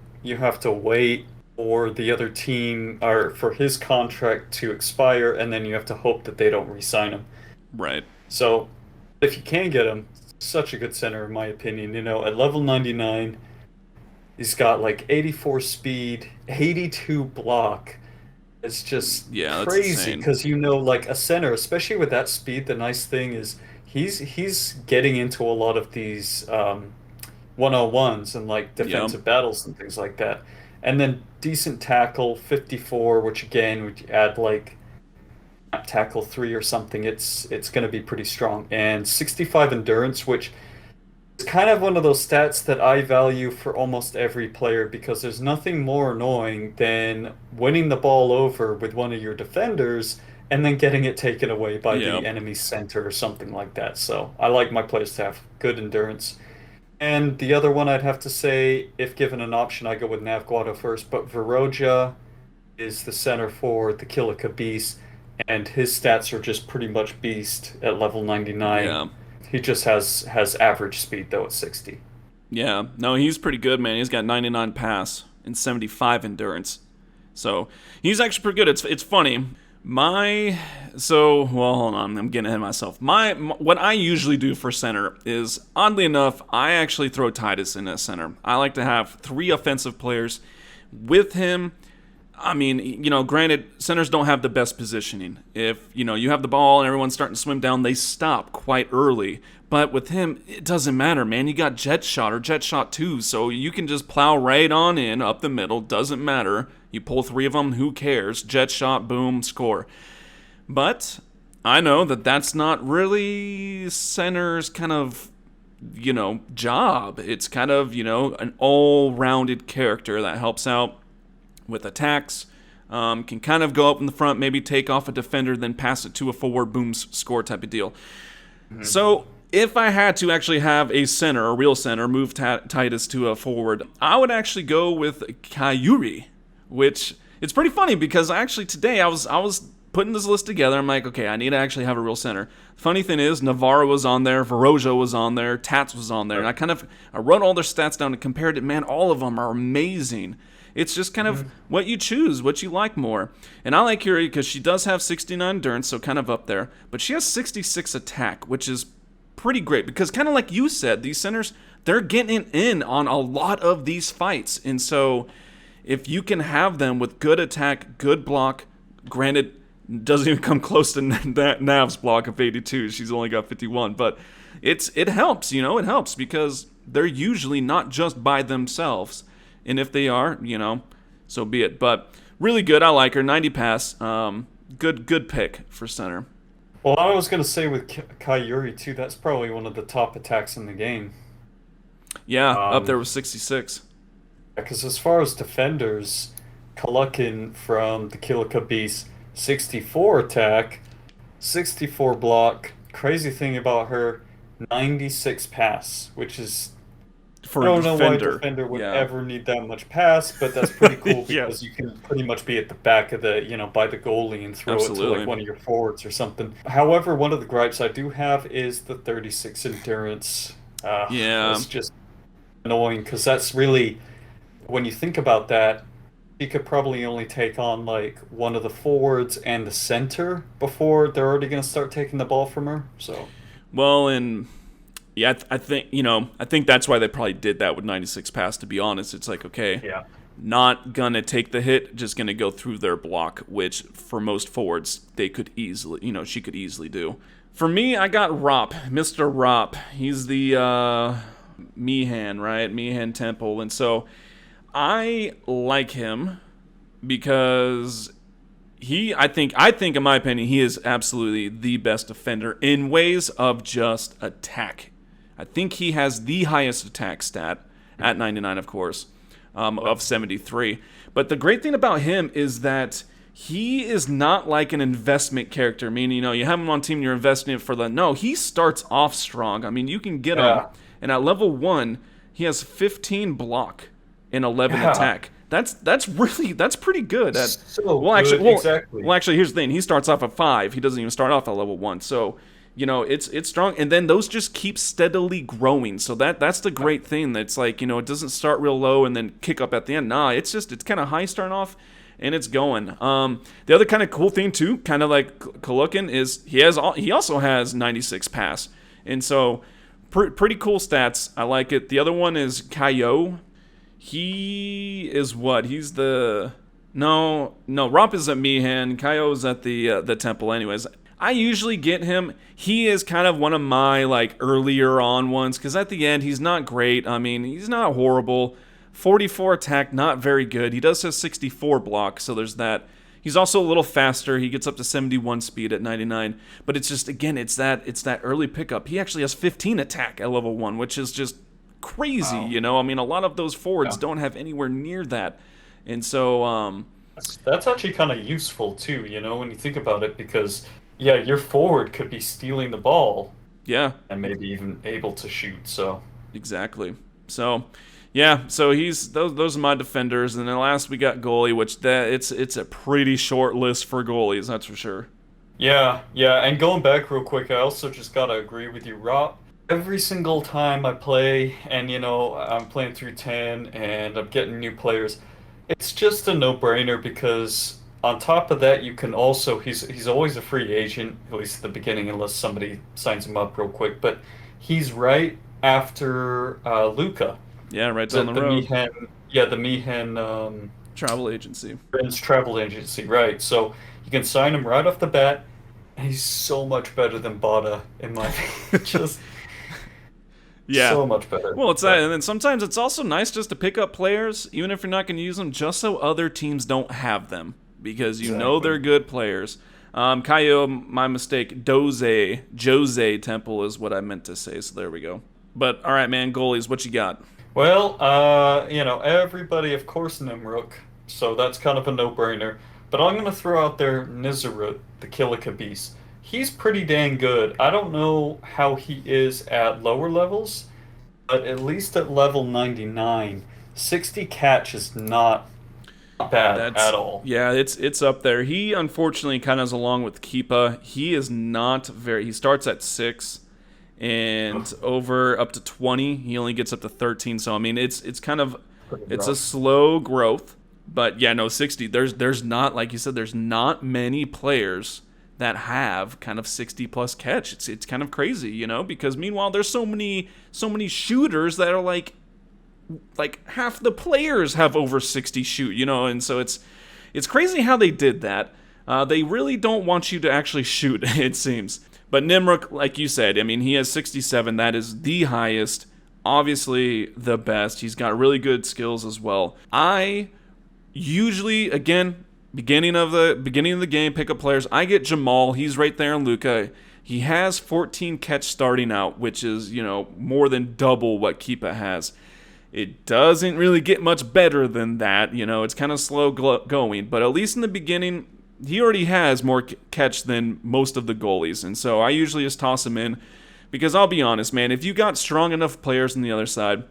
wait for the other team or for his contract to expire, and then you have to hope that they don't re-sign him. Right. So if you can get him, such a good center in my opinion. At level 99. He's got like 84 speed, 82 block. It's just Yeah, that's crazy insane. because like a center, especially with that speed, the nice thing is he's getting into a lot of these 101s and like Yep. defensive battles and things like that. And then decent tackle, 54, which again would add like tackle 3 or something. It's going to be pretty strong. And 65 endurance, which it's kind of one of those stats that I value for almost every player because there's nothing more annoying than winning the ball over with one of your defenders and then getting it taken away by Yep. the enemy center or something like that. So I like my players to have good endurance. And the other one I'd have to say, if given an option, I go with Navguado first, but Viroja is the center for the Kilika Beast, and his stats are just pretty much beast at level 99. Yeah. He just has average speed though at 60. Yeah. No, he's pretty good, man. He's got 99 pass and 75 endurance. So he's actually pretty good. It's funny. Hold on. I'm getting ahead of myself. What I usually do for center is, oddly enough, I actually throw Titus in as center. I like to have 3 offensive players with him. I mean, granted, centers don't have the best positioning. If, you have the ball and everyone's starting to swim down, they stop quite early. But with him, it doesn't matter, man. You got jet shot or jet shot 2, so you can just plow right on in, up the middle, doesn't matter. You pull 3 of them, who cares? Jet shot, boom, score. But I know that that's not really center's kind of, job. It's kind of, an all-rounded character that helps out with attacks, can kind of go up in the front, maybe take off a defender, then pass it to a forward, boom, score type of deal. Mm-hmm. So if I had to actually have a center, a real center, move Titus to a forward, I would actually go with Kayuri, which it's pretty funny because actually today I was putting this list together. I'm like, okay, I need to actually have a real center. Funny thing is, Navarro was on there, Viroja was on there, Tats was on there, and I wrote all their stats down and compared it. Man, all of them are amazing. It's just kind of what you choose, what you like more. And I like Yuri because she does have 69 endurance, so kind of up there. But she has 66 attack, which is pretty great. Because kind of like you said, these centers, they're getting in on a lot of these fights. And so if you can have them with good attack, good block, granted, doesn't even come close to Nav's block of 82. She's only got 51. But it helps, it helps because they're usually not just by themselves. And if they are, so be it. But really good. I like her. 90 pass. Good pick for center. Well, I was going to say with Kayuri too, that's probably one of the top attacks in the game. Yeah, up there with 66. Because as far as defenders, Kalakin from the Kilika Beast, 64 attack, 64 block, crazy thing about her, 96 pass, which is I For a don't know why a defender. defender would Yeah. ever need that much pass, but that's pretty cool Yeah, because you can pretty much be at the back of by the goalie and throw it to like absolutely. one of your forwards or something. However, one of the gripes I do have is the 36 endurance. Yeah. That's just annoying because that's really, when you think about that, he could probably only take on like one of the forwards and the center before they're already going to start taking the ball from her. So, Well, and yeah, I think I think that's why they probably did that with 96 pass. To be honest, it's like okay, yeah. not gonna take the hit, just gonna go through their block, which for most forwards they could easily, she could easily do. For me, I got Rop, Mr. Rop. He's the Meehan, right? Meehan Temple, and so I like him because I think in my opinion he is absolutely the best defender in ways of just attack. I think he has the highest attack stat at 99, of course, of 73. But the great thing about him is that he is not like an investment character, meaning, you have him on team, you're investing it for the. No, he starts off strong. I mean, you can get him, Yeah. and at level 1, he has 15 block and 11 Yeah. attack. That's pretty good. So Well, actually, good. Exactly. here's the thing. He starts off at 5. He doesn't even start off at level 1. So, it's strong, and then those just keep steadily growing. So that's the great thing. That's like, it doesn't start real low and then kick up at the end. Nah, it's kind of high starting off, and it's going. The other kind of cool thing too, kind of like Kalukin, is he also has 96 pass, and so pretty cool stats. I like it. The other one is Kaio. He is what? He's the no. Romp is at Meehan. Kaio is at the temple. Anyways, I usually get him. He is kind of one of my like earlier on ones because at the end he's not great. I mean, he's not horrible. 44 attack, not very good. He does have 64 block, so there's that. He's also a little faster. He gets up to 71 speed at 99. But it's just, again, it's that early pickup. He actually has 15 attack at level 1, which is just crazy, Wow. I mean, a lot of those forwards Yeah. don't have anywhere near that. And so, That's actually kind of useful too, when you think about it, because yeah, your forward could be stealing the ball yeah, and maybe even able to shoot. So exactly. So, yeah, so he's those are my defenders, and then last we got goalie, which it's a pretty short list for goalies, that's for sure. yeah, yeah. And going back real quick, I also just gotta agree with you, Rob. Every single time I play, and I'm playing through 10, and I'm getting new players, it's just a no-brainer because on top of that, you can also he's always a free agent, at least at the beginning, unless somebody signs him up real quick. But he's right after Luca, Yeah, right the down the the road. Meehan, yeah, the Meehan Travel agency. Friends travel agency, right? So you can sign him right off the bat, and he's so much better than Bada in my opinion. Just Yeah. so much better. Well, it's that, But and then sometimes it's also nice just to pick up players, even if you're not going to use them, just so other teams don't have them, because exactly. they're good players. Kaio, my mistake. Jose Temple is what I meant to say. So there we go. But all right, man, goalies, what you got? Well, everybody, of course, Nimruk, so that's kind of a no-brainer. But I'm gonna throw out there Nizarut, the Kilika Beast. He's pretty dang good. I don't know how he is at lower levels, but at least at level 99, 60 catch is not bad That's at all. yeah, it's up there. He unfortunately kind of is along with Keepa. He is not very. He starts at 6 and over up to 20. He only gets up to 13. So I mean, it's kind of Pretty it's a rough. slow growth. But yeah, no, 60. There's not, like you said, there's not many players that have kind of 60 plus catch. It's kind of crazy, because meanwhile there's so many shooters that are like half the players have over 60 shoot, and so it's crazy how they did that. They really don't want you to actually shoot, it seems. But Nimruk, like you said, I mean, he has 67. That is the highest, obviously the best. He's got really good skills as well. I usually, again, beginning of the game, pick up players. I get Jamal. He's right there in Luca. He has 14 catch starting out, which is more than double what Keepa has. It doesn't really get much better than that. It's kind of slow going, but at least in the beginning, he already has more catch than most of the goalies, and so I usually just toss him in because I'll be honest, man, if you got strong enough players on the other side,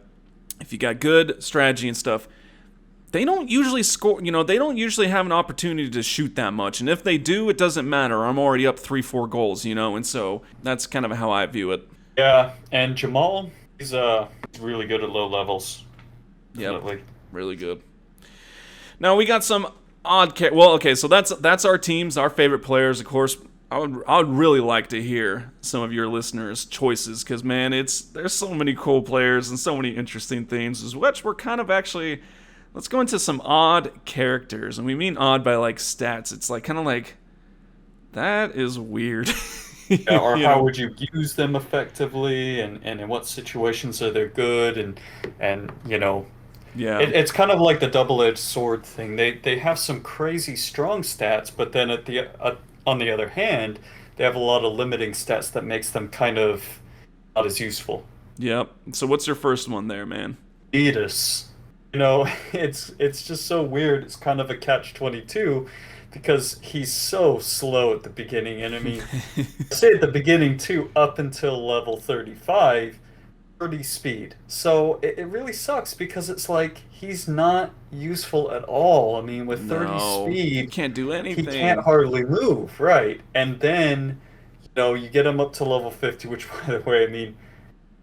if you got good strategy and stuff, they don't usually score, they don't usually have an opportunity to shoot that much, and if they do, it doesn't matter. I'm already up 3-4 goals, and so that's kind of how I view it. Yeah, and Jamal, he's really good at low levels. Definitely. Yep, really good. Now we got some well, okay, so that's our teams, our favorite players. Of course, I would really like to hear some of your listeners' choices because, man, there's so many cool players and so many interesting things, which we're kind of actually. Let's go into some odd characters, and we mean odd by like stats. It's like kind of like that is weird. Yeah, or how would you use them effectively, and in what situations are they good, and Yeah. It's kind of like the double-edged sword thing. They have some crazy strong stats, but then on the other hand, they have a lot of limiting stats that makes them kind of not as useful. Yep. So what's your first one there, man? Edis. It's just so weird. It's kind of a catch-22 because he's so slow at the beginning. And I mean, I say at the beginning too, up until level 35, 30 speed. So it really sucks because it's like he's not useful at all. I mean, with 30 speed, he can't do anything. He can't hardly move, right? And then, you get him up to level 50, which, by the way, I mean,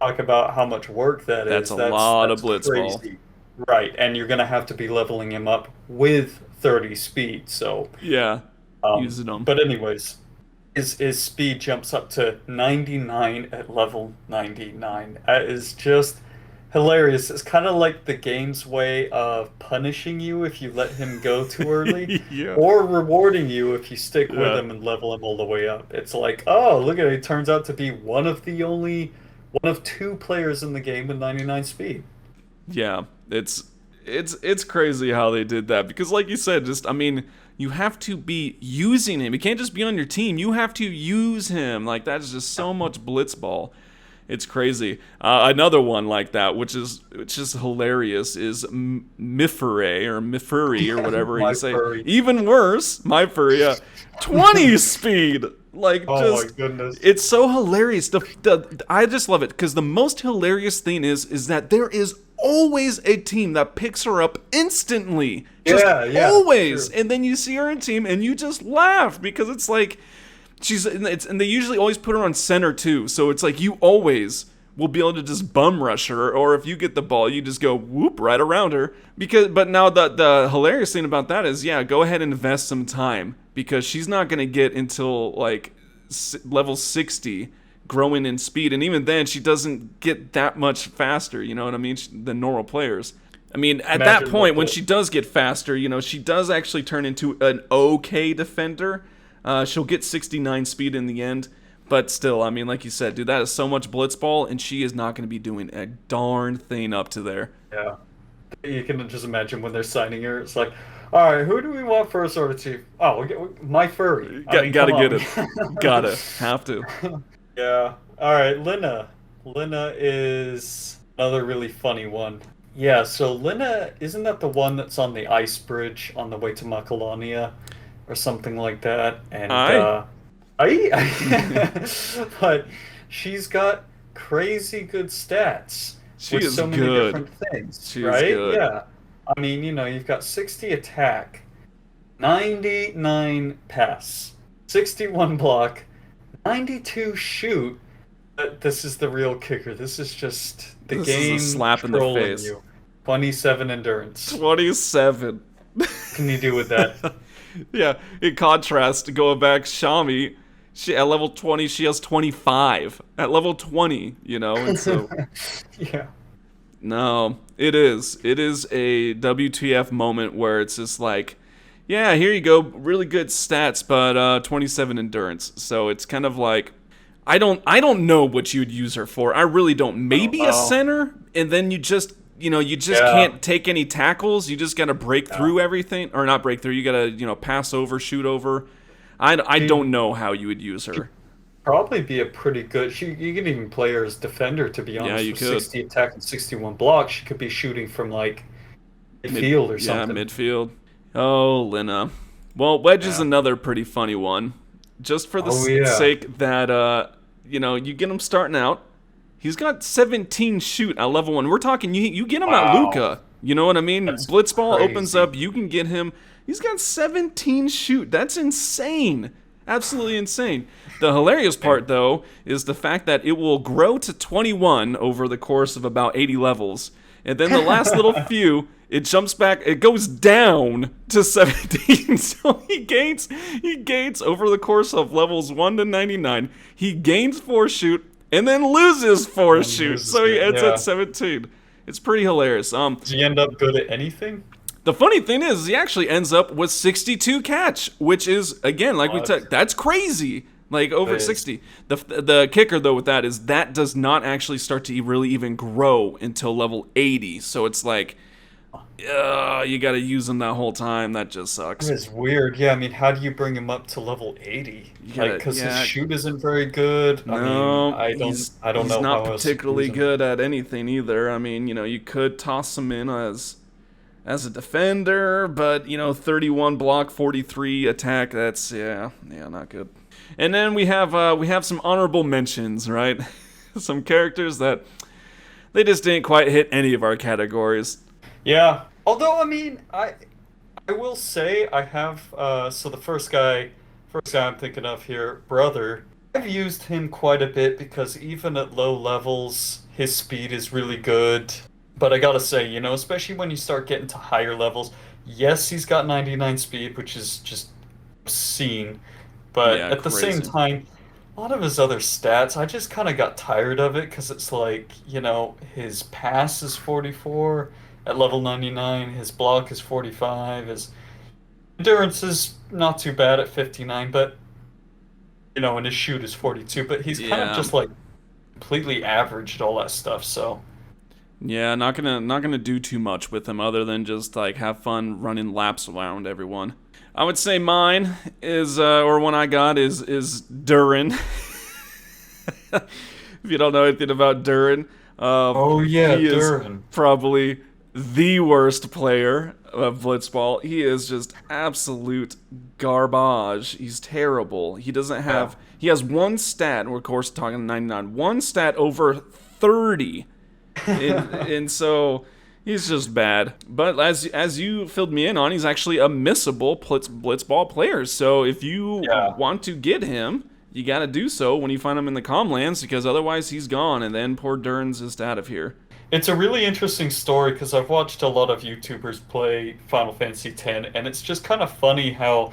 talk about how much work that's a lot of Blitzball. Crazy. Right, and you're going to have to be leveling him up with 30 speed, so... Yeah, using them. But anyways, his speed jumps up to 99 at level 99. That is just hilarious. It's kind of like the game's way of punishing you if you let him go too early, yeah. or rewarding you if you stick with him and level him all the way up. It's like, oh, look at it. He turns out to be one of 2 players in the game with 99 speed. Yeah, it's crazy how they did that because, like you said, you have to be using him. He can't just be on your team. You have to use him. Like that is just so much blitzball. It's crazy. Another one like that, which is hilarious, is Mifure or whatever you say. Furry. Even worse, my furry, 20 speed. Like, oh my goodness. It's so hilarious. I just love it because the most hilarious thing is that there is always a team that picks her up instantly. Just always. True. And then you see her in team and you just laugh because it's like and they usually always put her on center too. So it's like you always will be able to just bum rush her, or if you get the ball, you just go whoop right around her. But now the hilarious thing about that is, go ahead and invest some time because she's not going to get until like level 60 growing in speed, and even then she doesn't get that much faster, you know what I mean, than normal players. I mean, at that point when she does get faster, she does actually turn into an okay defender. She'll get 69 speed in the end, but still, I mean, like you said, dude, that is so much blitzball, and she is not going to be doing a darn thing up to there. Yeah, you can just imagine when they're signing her, it's like, all right, who do we want first or two? Oh, my furry. Gotta get it. Have to. Yeah. All right, Lina. Lina is another really funny one. Yeah, so Lina, isn't that the one that's on the ice bridge on the way to Macedonia or something like that? And but she's got crazy good stats. She with is so many good. different things, She right? is good. Yeah. I mean, you've got 60 attack, 99 pass, 61 block, 92 shoot. But this is the real kicker. This is just the game is a slap in the face. You. 27 endurance. 27. What can you do with that? Yeah, in contrast to going back, Shami, at level 20, she has 25. At level 20, and so... Yeah. No, it is. It is a WTF moment where it's just like, yeah, here you go, really good stats, but 27 endurance. So it's kind of like, I don't know what you'd use her for. I really don't. Maybe a center, and then you just can't take any tackles. You just got to break through everything, or not break through. You got to pass over, shoot over. I don't know how you would use her. Probably be a pretty good. You can even play her as defender, to be honest. Yeah, you with could. 60 attack and 61 block. She could be shooting from like midfield or something. Yeah, midfield. Oh, Lina. Well, Wedge is another pretty funny one. Just for the sake that, you get him starting out. He's got 17 shoot at level 1. We're talking, you get him at Luca. You know what I mean? That's Blitzball crazy. opens up, you can get him. He's got 17 shoot. That's insane. Absolutely insane. The hilarious part, though, is the fact that it will grow to 21 over the course of about 80 levels. And then the last little few, it jumps back, it goes down to 17. So he gains over the course of levels 1 to 99, he gains 4 shoot and then loses 4 shoot. So he ends at 17. It's pretty hilarious. Does he end up good at anything? The funny thing is, he actually ends up with 62 catch, which is, again, like we said, that's crazy. Like, over 60. The kicker, though, with that is that does not actually start to really even grow until level 80. So it's like, you got to use him that whole time. That just sucks. It's weird. Yeah, I mean, how do you bring him up to level 80? Because his shoot isn't very good. No, I don't know. He's how not else particularly to use him. good at anything either. I mean, you could toss him in as a defender, but 31 block, 43 attack. That's not good. And then we have some honorable mentions, right? Some characters that they just didn't quite hit any of our categories. Yeah. Although, I mean, I will say I have so the first guy I'm thinking of here, Brother. I've used him quite a bit because even at low levels, his speed is really good. But I gotta say, especially when you start getting to higher levels, yes, he's got 99 speed, which is just obscene. But at the same time, a lot of his other stats, I just kind of got tired of it because it's like, his pass is 44 at level 99, his block is 45, his endurance is not too bad at 59, but, and his shoot is 42. But he's kind of just like completely averaged all that stuff, so. Yeah, not gonna do too much with him other than just like have fun running laps around everyone. I would say mine is, or one I got is Durin. If you don't know anything about Durin, he Durin. is probably the worst player of Blitzball. He is just absolute garbage. He's terrible. He doesn't have. He has one stat. And we're of course talking 99. One stat over 30. And so he's just bad. But as you filled me in on, he's actually a missable Blitzball player. So if you want to get him, you got to do so when you find him in the Comlands, because otherwise he's gone, and then poor Durin's just out of here. It's a really interesting story because I've watched a lot of YouTubers play Final Fantasy X, and it's just kind of funny how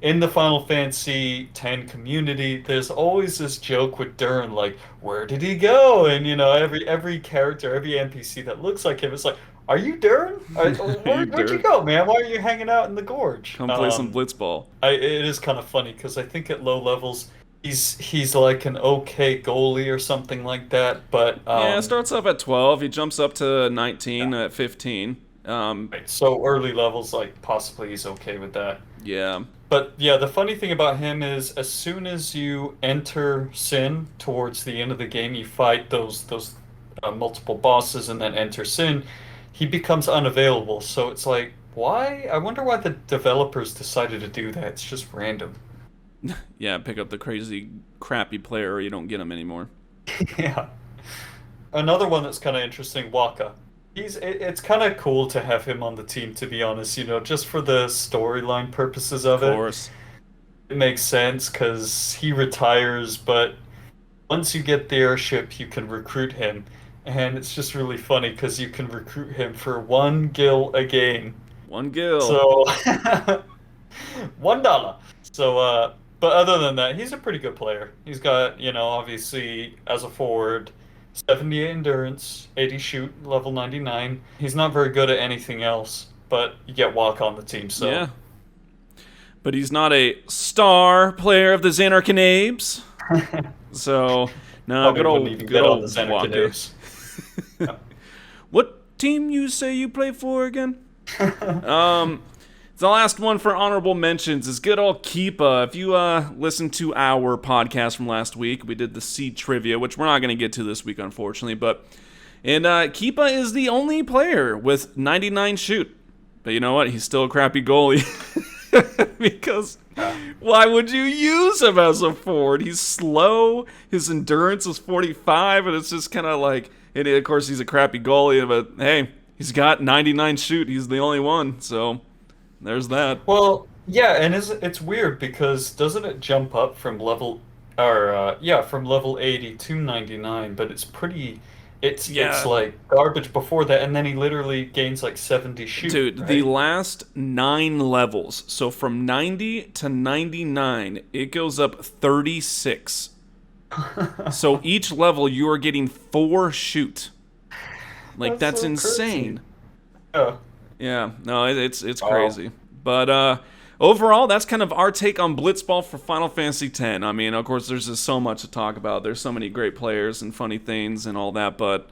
in the Final Fantasy X community, there's always this joke with Durin, like, where did he go? And, every character, every NPC that looks like him, it's like, are you Durin? Where'd you go, man? Why are you hanging out in the gorge? Come play some Blitzball. It is kind of funny because I think at low levels, he's like an okay goalie or something like that, but... it starts off at 12, he jumps up to 19 at 15. So early levels, like, possibly he's okay with that. Yeah. But yeah, the funny thing about him is as soon as you enter Sin towards the end of the game, you fight those multiple bosses and then enter Sin, he becomes unavailable. So it's like, why? I wonder why the developers decided to do that. It's just random. Yeah, pick up the crazy, crappy player or you don't get him anymore. Yeah. Another one that's kind of interesting, Waka. It's kind of cool to have him on the team, to be honest, just for the storyline purposes of it. Of course. It makes sense because he retires, but once you get the airship, you can recruit him. And it's just really funny because you can recruit him for 1 gil a game. 1 gil. So, $1. So, but other than that, he's a pretty good player. He's got, obviously, as a forward, 78 endurance, 80 shoot, level 99. He's not very good at anything else, but you get Walk on the team, so... Yeah. But he's not a star player of the Xanarkanabes. So, no, good old Walker. Yeah. What team you say you play for again? The last one for honorable mentions is good old Keepa. If you listened to our podcast from last week, we did the Seed Trivia, which we're not going to get to this week, unfortunately. And Keepa is the only player with 99 shoot. But you know what? He's still a crappy goalie. Because why would you use him as a forward? He's slow. His endurance is 45, and it's just kind of like, and of course he's a crappy goalie, but hey, he's got 99 shoot. He's the only one, so there's that. Well, yeah, and it's weird because doesn't it jump up from level or from level 80 to 99, but it's Yeah, like garbage before that, and then he literally gains like 70 shoot, dude, the right? last 9 levels, so from 90 to 99, it goes up 36. So each level you are getting 4 shoot. Like That's that's so crazy. insane. Yeah. Yeah, no, it's Wow. crazy. But overall, that's kind of our take on Blitzball for Final Fantasy X. I mean, of course, there's just so much to talk about. There's so many great players and funny things and all that, but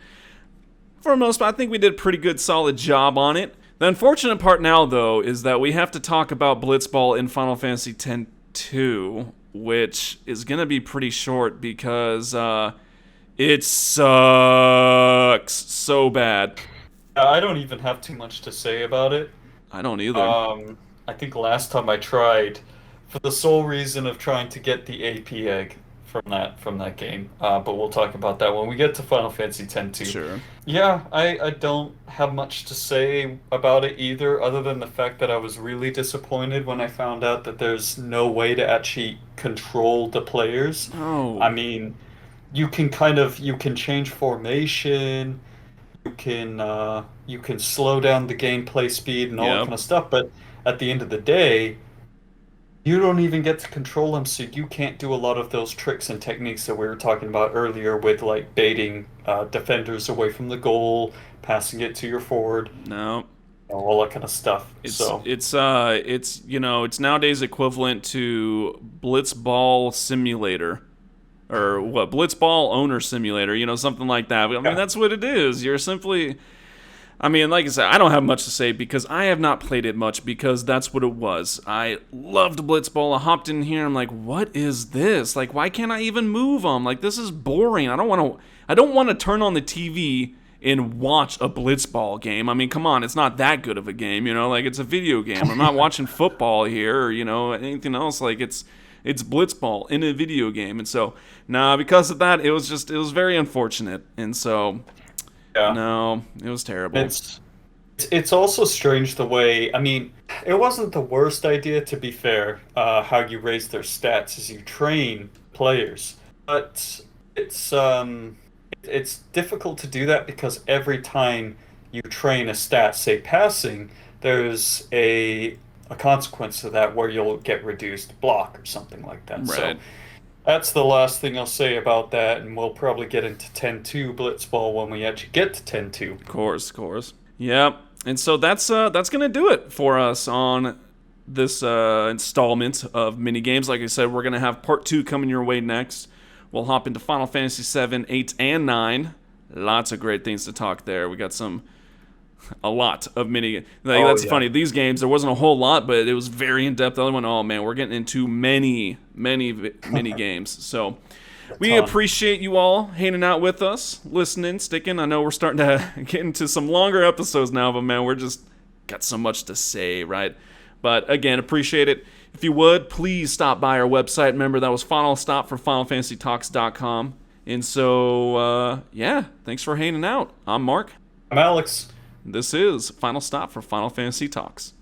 for the most part, I think we did a pretty good, solid job on it. The unfortunate part now, though, is that we have to talk about Blitzball in Final Fantasy X 2, which is going to be pretty short because it sucks so bad. I don't even have too much to say about it. I don't either. Um, I think last time I tried, for the sole reason of trying to get the AP egg from that game. But we'll talk about that when we get to Final Fantasy X too. Sure. Yeah, I don't have much to say about it either, other than the fact that I was really disappointed when I found out that there's no way to actually control the players. I Oh, mean, you can change formation, you can slow down the gameplay speed and all that yep. kind of stuff, but at the end of the day, you don't even get to control them, so you can't do a lot of those tricks and techniques that we were talking about earlier with like baiting defenders away from the goal, passing it to your forward, No. all that kind of stuff. It's So, it's it's it's nowadays equivalent to Blitzball Simulator or what Blitzball Owner Simulator, something like that. I mean, yeah. that's what it is. You're simply I mean, like I said, I don't have much to say because I have not played it much because that's what it was. I loved Blitzball. I hopped in here. I'm like, what is this? Like, why can't I even move them? Like, this is boring. I don't want to. I don't want to turn on the TV and watch a Blitzball game. I mean, come on, it's not that good of a game. Like it's a video game. I'm not watching football here or anything else. Like it's Blitzball in a video game, and so nah, because of that, it was very unfortunate, and so. Yeah. No, it was terrible. It's also strange the way, I mean, it wasn't the worst idea to be fair, how you raise their stats as you train players. But it's difficult to do that because every time you train a stat, say passing, there's a consequence to that where you'll get reduced block or something like that. So Right. that's the last thing I'll say about that, and we'll probably get into 10-2 Blitzball when we actually get to 10-2. Of course, of course. Yep. And so that's gonna do it for us on this installment of mini games. Like I said, we're gonna have part 2 coming your way next. We'll hop into Final Fantasy 7, 8, and 9. Lots of great things to talk there. We got a lot of mini. Like, Oh that's yeah. funny. These games, there wasn't a whole lot, but it was very in depth. The other one, oh man, we're getting into many, many mini games. So A we ton. appreciate you all hanging out with us, listening, sticking. I know we're starting to get into some longer episodes now, but man, we're just got so much to say, right? But again, appreciate it. If you would, please stop by our website. Remember, that was Final Stop for FinalFantasyTalks.com. And so, yeah, thanks for hanging out. I'm Mark. I'm Alex. This is Final Stop for Final Fantasy Talks.